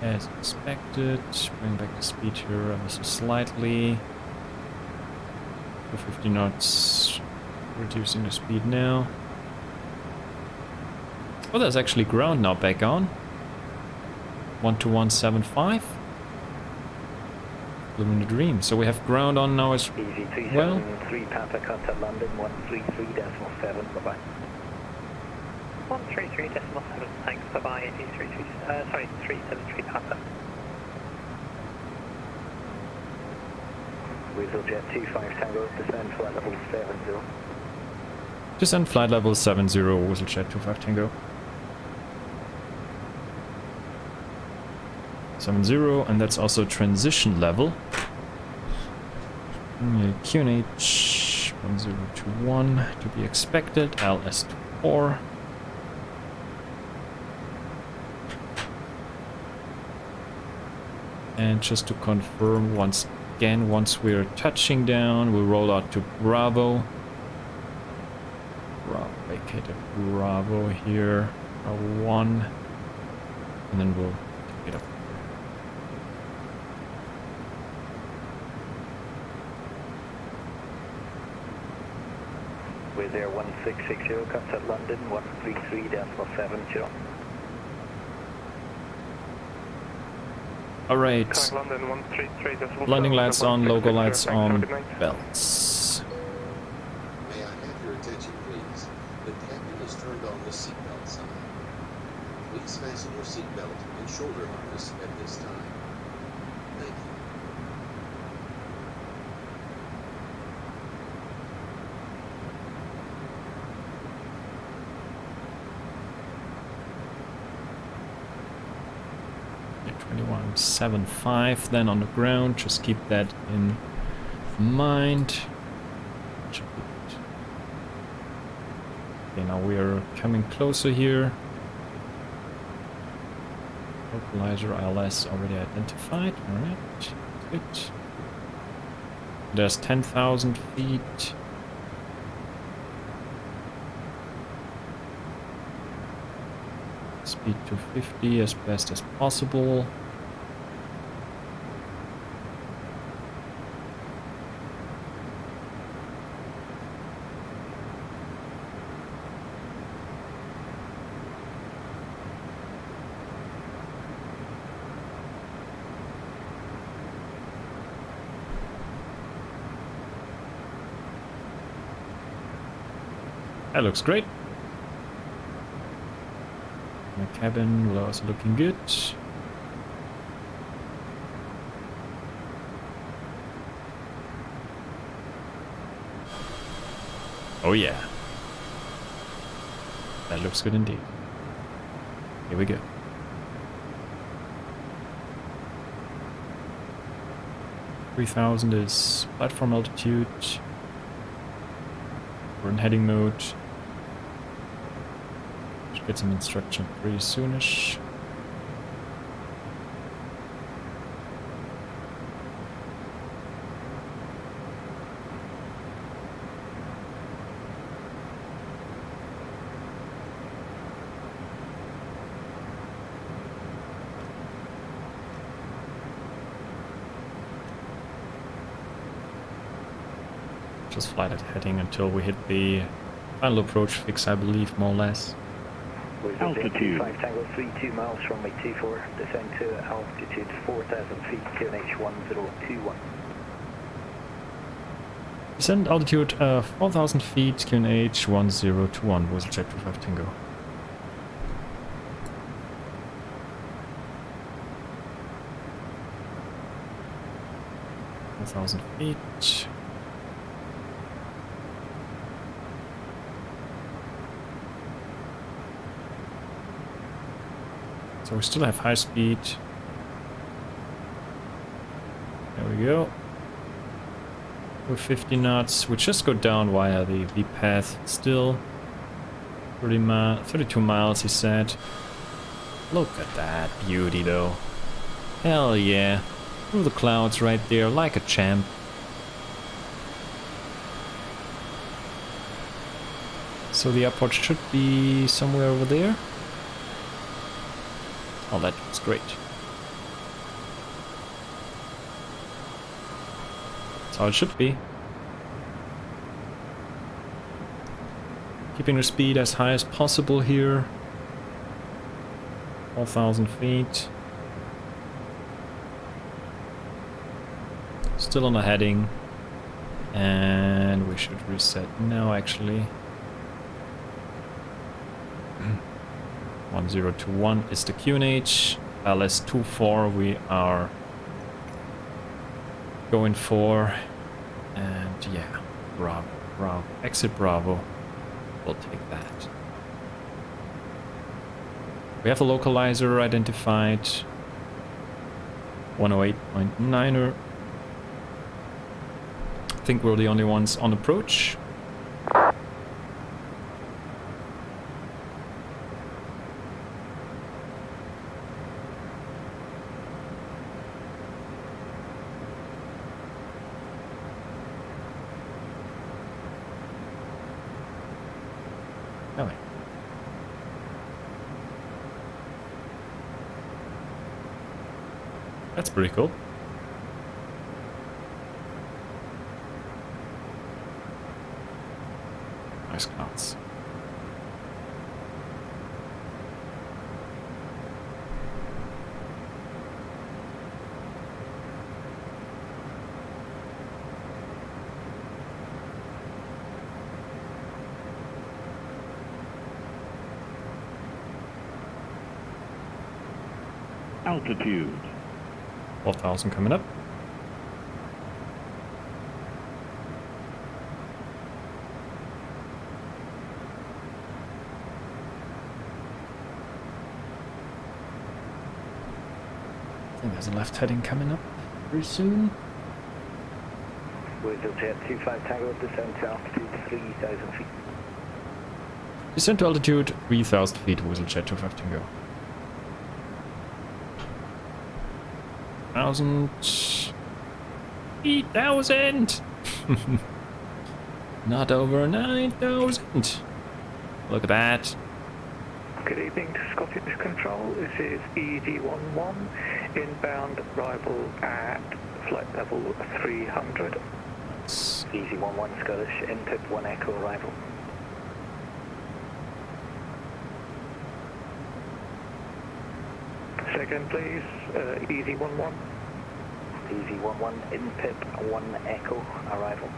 as expected. Bring back the speed here ever so slightly. 250 knots. Reducing the speed now. Oh, there's actually ground now back on. 12175. Living the dream. So we have ground on now as well. EG373 Papa contact London 133.7. Bye bye. 133.7. Thanks. Bye bye. EG33. Sorry, 373 Papa. WooselJet 25 Tango. Descend flight level 70. Descend flight level 70. WooselJet 25 Tango. 70, and that's also transition level. QNH 1021 to be expected. LS24. And just to confirm once again, once we're touching down, we'll roll out to Bravo. Vacate Bravo here. Bravo 1. And then we'll take it up. Wizz Air 1660, contact London 133.70. Alright. London 133.70. Landing lights on, logo lights on, belts. May I have your attention, please? The captain has turned on the seatbelt sign. Please fasten your seatbelt and shoulder harness at this time. Thank you. Yeah, 2175 then on the ground, just keep that in mind. Okay, now we are coming closer here. Localizer ILS already identified. Alright, good. There's 10,000 feet. Speed 250 as best as possible. That looks great. My cabin will also looking good. Oh yeah. That looks good indeed. Here we go. $3,000 is platform altitude. We're in heading mode. Should get some instruction pretty soonish. Just fly that heading until we hit the final approach fix, I believe, more or less. Altitude 5 Tango 32 miles from runway 24, descend to altitude 4,000 feet, QNH 1021. Descend altitude 4,000 feet, QNH 1021, WooselJet 25 Tango. 4,000 feet. So we still have high speed. There we go. With 50 knots. We just go down via the V path still. 32 miles, he said. Look at that beauty though. Hell yeah. Through the clouds right there, like a champ. So the airport should be somewhere over there. Oh, that was great. That's how it should be. Keeping the speed as high as possible here. 4,000 feet. Still on a heading. And we should reset now actually. 1021 is the QNH. LS24 we are going for. And yeah, Bravo. Exit Bravo. We'll take that. We have a localizer identified. 108.9er. I think we're the only ones on approach. That's pretty cool. Nice clouds. Altitude. 4,000 coming up. I think there's a left heading coming up very soon. WooselJet 25 Tango, descend to altitude 3,000 feet. Descent to altitude 3,000 feet, WooselJet 25 Tango. 8,000! Not over 9,000! Look at that. Good evening to Scottish Control. This is EG11, inbound arrival at flight level 300. EG11 Scottish, input 1 Echo arrival. Second, please, EG11. EG11, input 1 Echo arrival.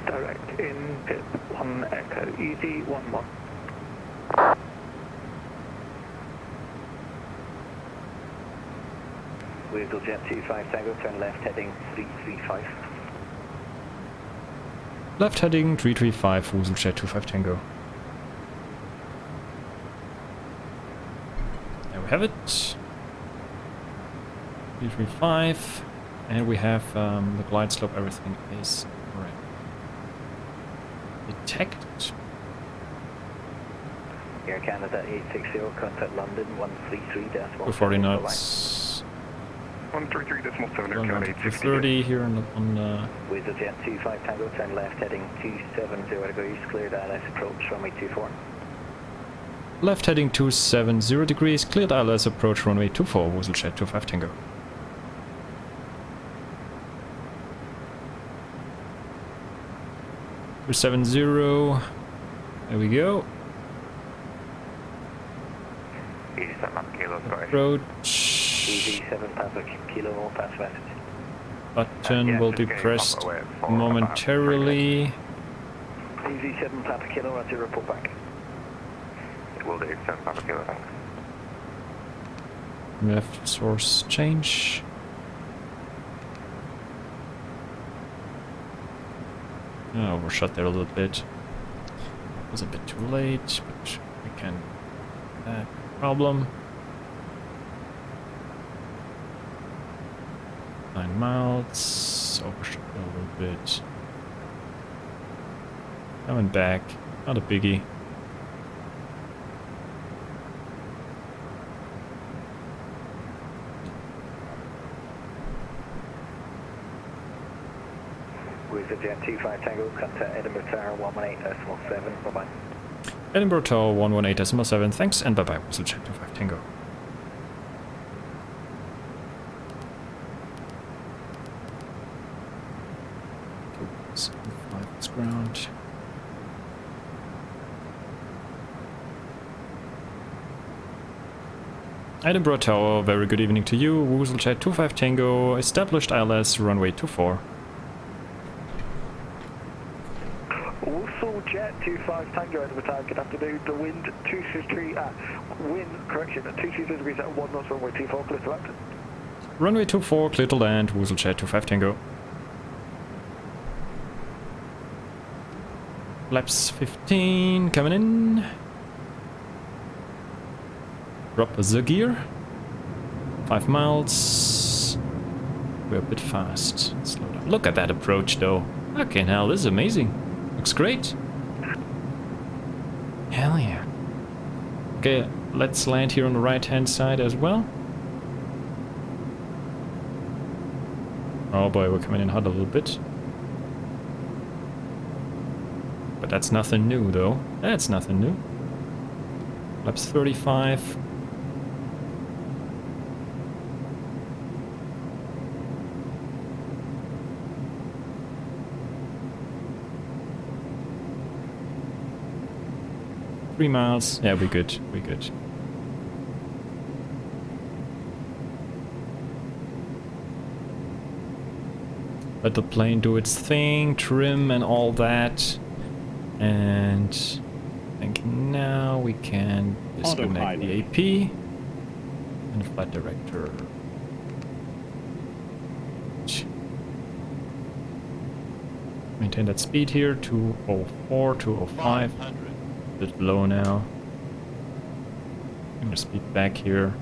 Direct in pit 1 Echo, EG11. WooselJet 25 Tango, turn left heading 335. Left heading 335, WooselJet 25 Tango. There we have it. 335. And we have the glide slope, everything is correct. Detect. Air Canada 860, contact London 133.1. 40 knots. 133.7, Air Going down Canada to 30 here on WooselJet 25 Tango, turn left heading 270 degrees, cleared ILS approach, runway 24. left heading 270 degrees, cleared ILS approach runway 24, WooselJet 25 Tango. Two 70. There we go. 87 kilo, sorry. Approach. EV7 Papa Kilo, pass message. Button yeah, will just be getting pressed up away for momentarily. EV7 Papa Kilo, roger, report back. It will do, 7 Papa Kilo, thanks. Left source change. Oh, overshot there a little bit. Was a bit too late, but we can. That problem. 9 miles. Overshot a little bit. Coming back. Not a biggie. WooselJet 25 Tango, contact Edinburgh Tower 118.7, bye-bye. Edinburgh Tower 118.7, thanks, and bye-bye, WooselJet 25 Tango. Is ground. Edinburgh Tower, very good evening to you. WooselJet 25 Tango, established ILS, runway 24. WooselJet 25 Tango, Edinburgh Tower, good afternoon. The wind 263, wind correction at 263 degrees at 1 knots, runway 24, clear to land. Runway 24, clear to land, WooselJet 25 Tango. Flaps 15 coming in. Drop the gear. 5 miles. We're a bit fast. Slow down. Look at that approach though. Fucking hell, this is amazing. Looks great. Hell yeah. Okay, let's land here on the right hand side as well. Oh boy, we're coming in hot a little bit. But that's nothing new though. That's nothing new. Laps 35. Three miles. Yeah, we're good. We're good. Let the plane do its thing, trim and all that. And I think now we can disconnect the AP and flight director. Maintain that speed here, 204, 205. A bit low now. I'm gonna speed back here.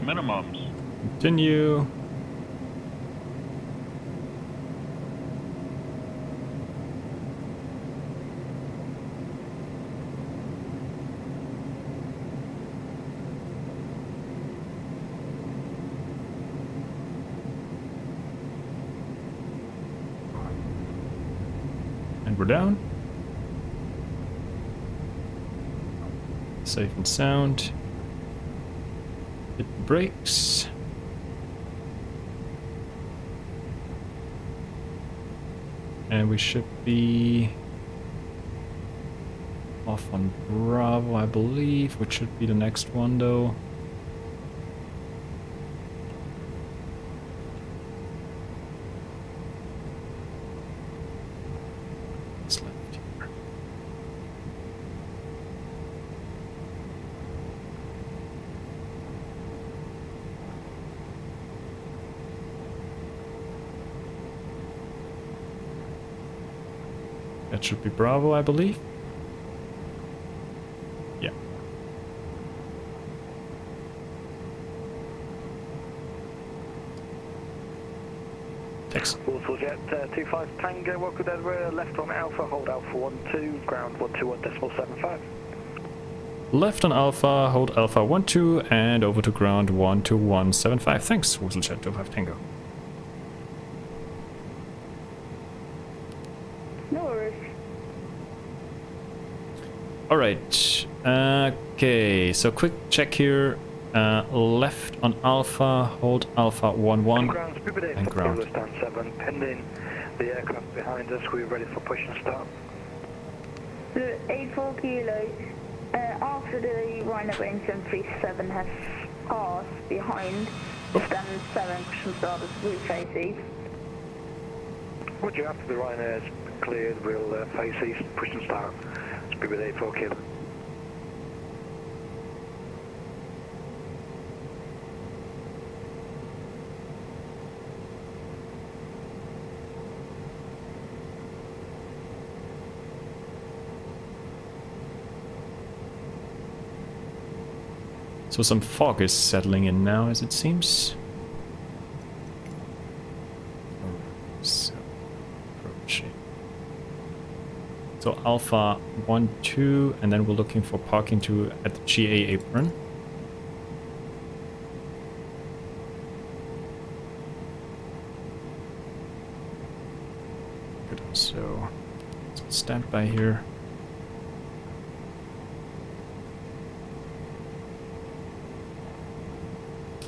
Minimums. Continue. And we're down. Safe and sound. Hit the brakes. And we should be off on Bravo, I believe, which should be the next one though. It's left here. That should be Bravo, I believe. Yeah. Text. WooselJet 25 Tango, welcome to Edinburgh, left on Alpha, hold Alpha 12, ground 121.75. Left on Alpha, hold Alpha 12, and over to ground 121.75. Thanks, WooselJet 25 Tango. No worries. Alright, okay, so quick check here. Left on Alpha, hold Alpha 11, and ground. Stand 7, pending the aircraft behind us, we're ready for push and start. 84 kilos, after the Ryanair Boeing 737 has passed behind, stand 7, push and start as we face east. Would you, after the Ryanair's cleared, we'll face east, push and start. Speed with 84 kilo. So some fog is settling in now, as it seems. So, approaching. So Alpha 1, 2, and then we're looking for parking at the GA apron. Could also stand by here.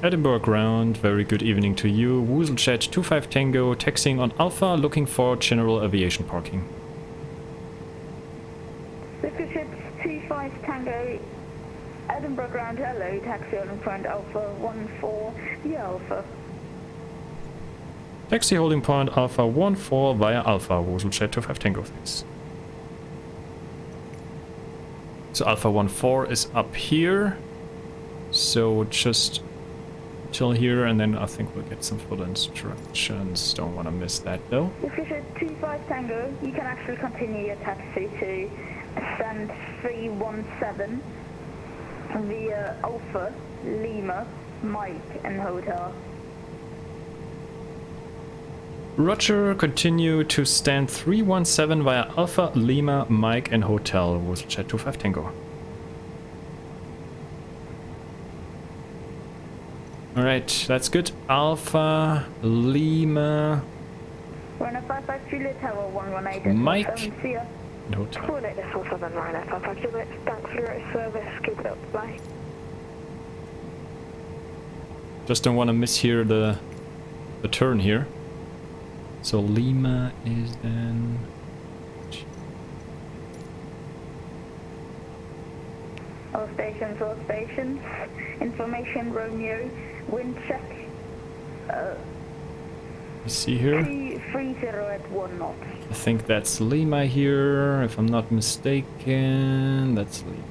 Edinburgh ground, very good evening to you. WooselJet 25 Tango, taxiing on Alpha, looking for general aviation parking. WooselJet 25 Tango, Edinburgh ground, hello, taxi on front Alpha 14, via Alpha. Taxi holding point Alpha 14 via Alpha, WooselJet 25 Tango, thanks. So Alpha 14 is up here, so just till here, and then I think we'll get some full instructions. Don't want to miss that though. If you should 25 Tango, you can actually continue your taxi to stand 317 via Alpha, Lima, Mike and Hotel. Roger, continue to stand 317 via Alpha, Lima, Mike and Hotel, WooselJet 25 Tango. Alright, that's good. Alpha, Lima, Runner 55 Juliet Tower 118. Mike, See ya. and Hotel. Coordinate this 47 Runner 55 Juliet. Thanks for your service. Keep it up. Bye. Just don't want to miss here the turn here. So Lima is then... All stations. Information Romeo. Wind check. You see here? 30 at 1 knot. I think that's Lima here, if I'm not mistaken. That's Lima.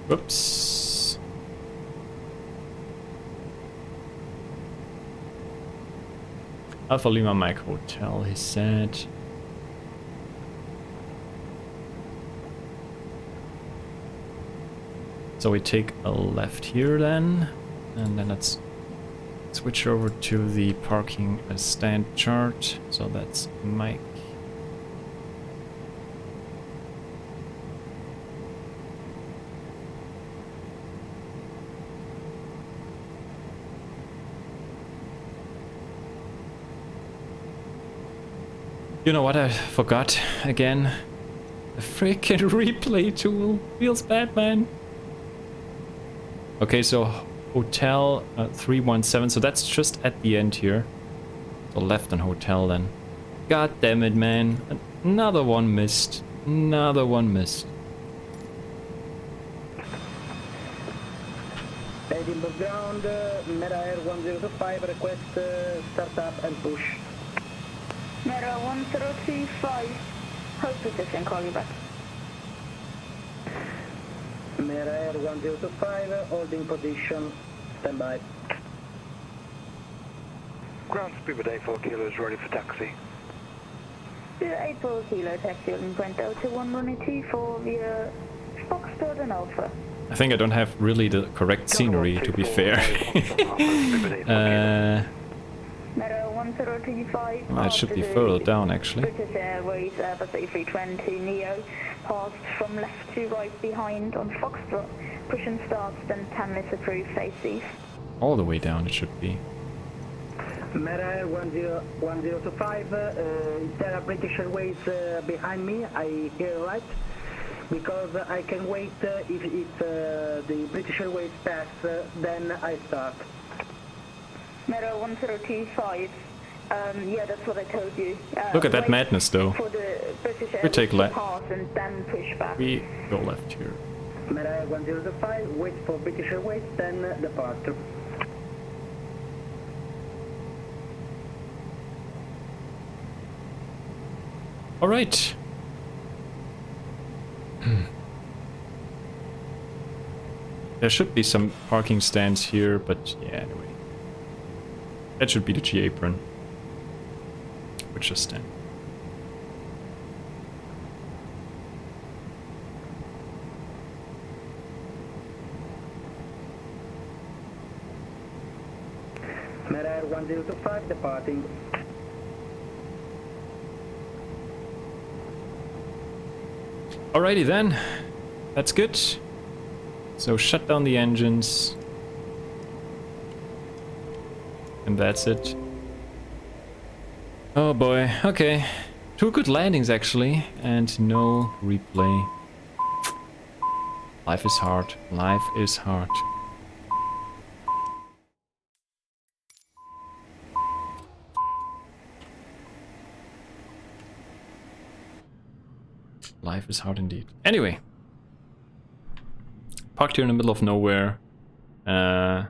Whoops. Alpha Lima Mike Hotel, he said. So we take a left here then, and then let's switch over to the parking stand chart. So that's Mike. You know what I forgot again? The freaking replay tool feels bad, man. Okay, so Hotel 317, so that's just at the end here. So left on Hotel then. God damn it, man. Another one missed. Another one missed. Edinburgh ground, Meta Air 1025, request start up and push. Meta 1025, hold position, call you back. Meta Air 1025, holding position, stand by. Ground speed with 84 kilos ready for taxi. 84 kilo taxi on Brent Delta 124 via Foxtrot and Alpha. I think I don't have really the correct scenery, to be fair. Meta 1025. That should be further down, actually. British Airways Airbus A320 Neo passed from left to right behind on Foxtrot. Push and start, then 10 is approved, face east. All the way down it should be. Meta Air 1025, is there a British Airways behind me? I hear right? Because I can wait if the British Airways pass, then I start. Meta 1025. Yeah, that's what I told you. Look at that madness, though. For the British We take left. pass and then push back. We go left here. Meta Air 1025, wait for British Airways, then departure. All right. There should be some parking stands here, but yeah, anyway. That should be the G-apron. Which is then. Merair 1025 departing. Alrighty then, that's good. So shut down the engines. And that's it. Oh boy, okay. 2 good landings actually, and no replay. Life is hard, life is hard. Life is hard indeed. Anyway. Parked here in the middle of nowhere. Yeah,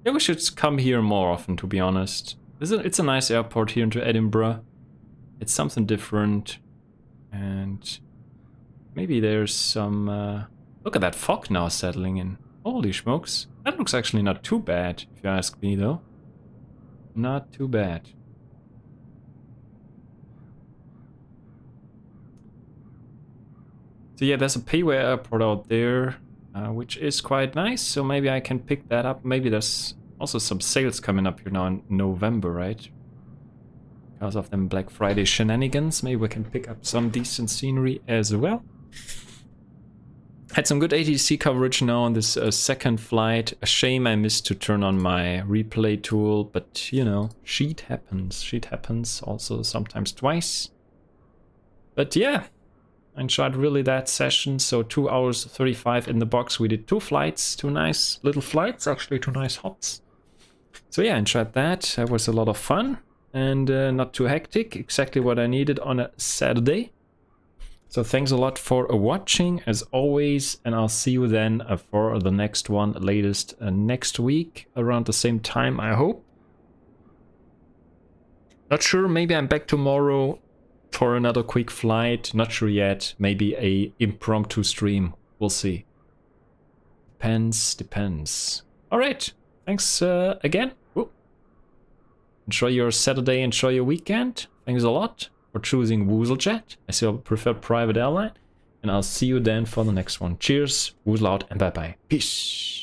we should come here more often, to be honest. It's a nice airport here into Edinburgh. It's something different. And maybe there's some... look at that fog now settling in. Holy smokes. That looks actually not too bad, if you ask me, though. Not too bad. So yeah, there's a Payware airport out there, which is quite nice. So maybe I can pick that up. Maybe there's also some sales coming up here now in November, right? Because of them Black Friday shenanigans. Maybe we can pick up some decent scenery as well. Had some good ATC coverage now on this second flight. A shame I missed to turn on my replay tool, but you know, shit happens. Shit happens also sometimes twice. But yeah. I enjoyed really that session. So 2 hours 35 in the box. We did 2 flights, 2 nice little flights, actually 2 nice hops. So yeah, I enjoyed that. That was a lot of fun and not too hectic. Exactly what I needed on a Saturday. So thanks a lot for watching as always, and I'll see you then for the next one, latest next week around the same time, I hope. Not sure, maybe I'm back tomorrow for another quick flight, not sure yet. Maybe a impromptu stream, we'll see. Depends. Alright, thanks again. Whoop. Enjoy your Saturday, enjoy your weekend. Thanks a lot for choosing WooselJet as your preferred private airline. And I'll see you then for the next one. Cheers, woozle out, and bye bye. Peace.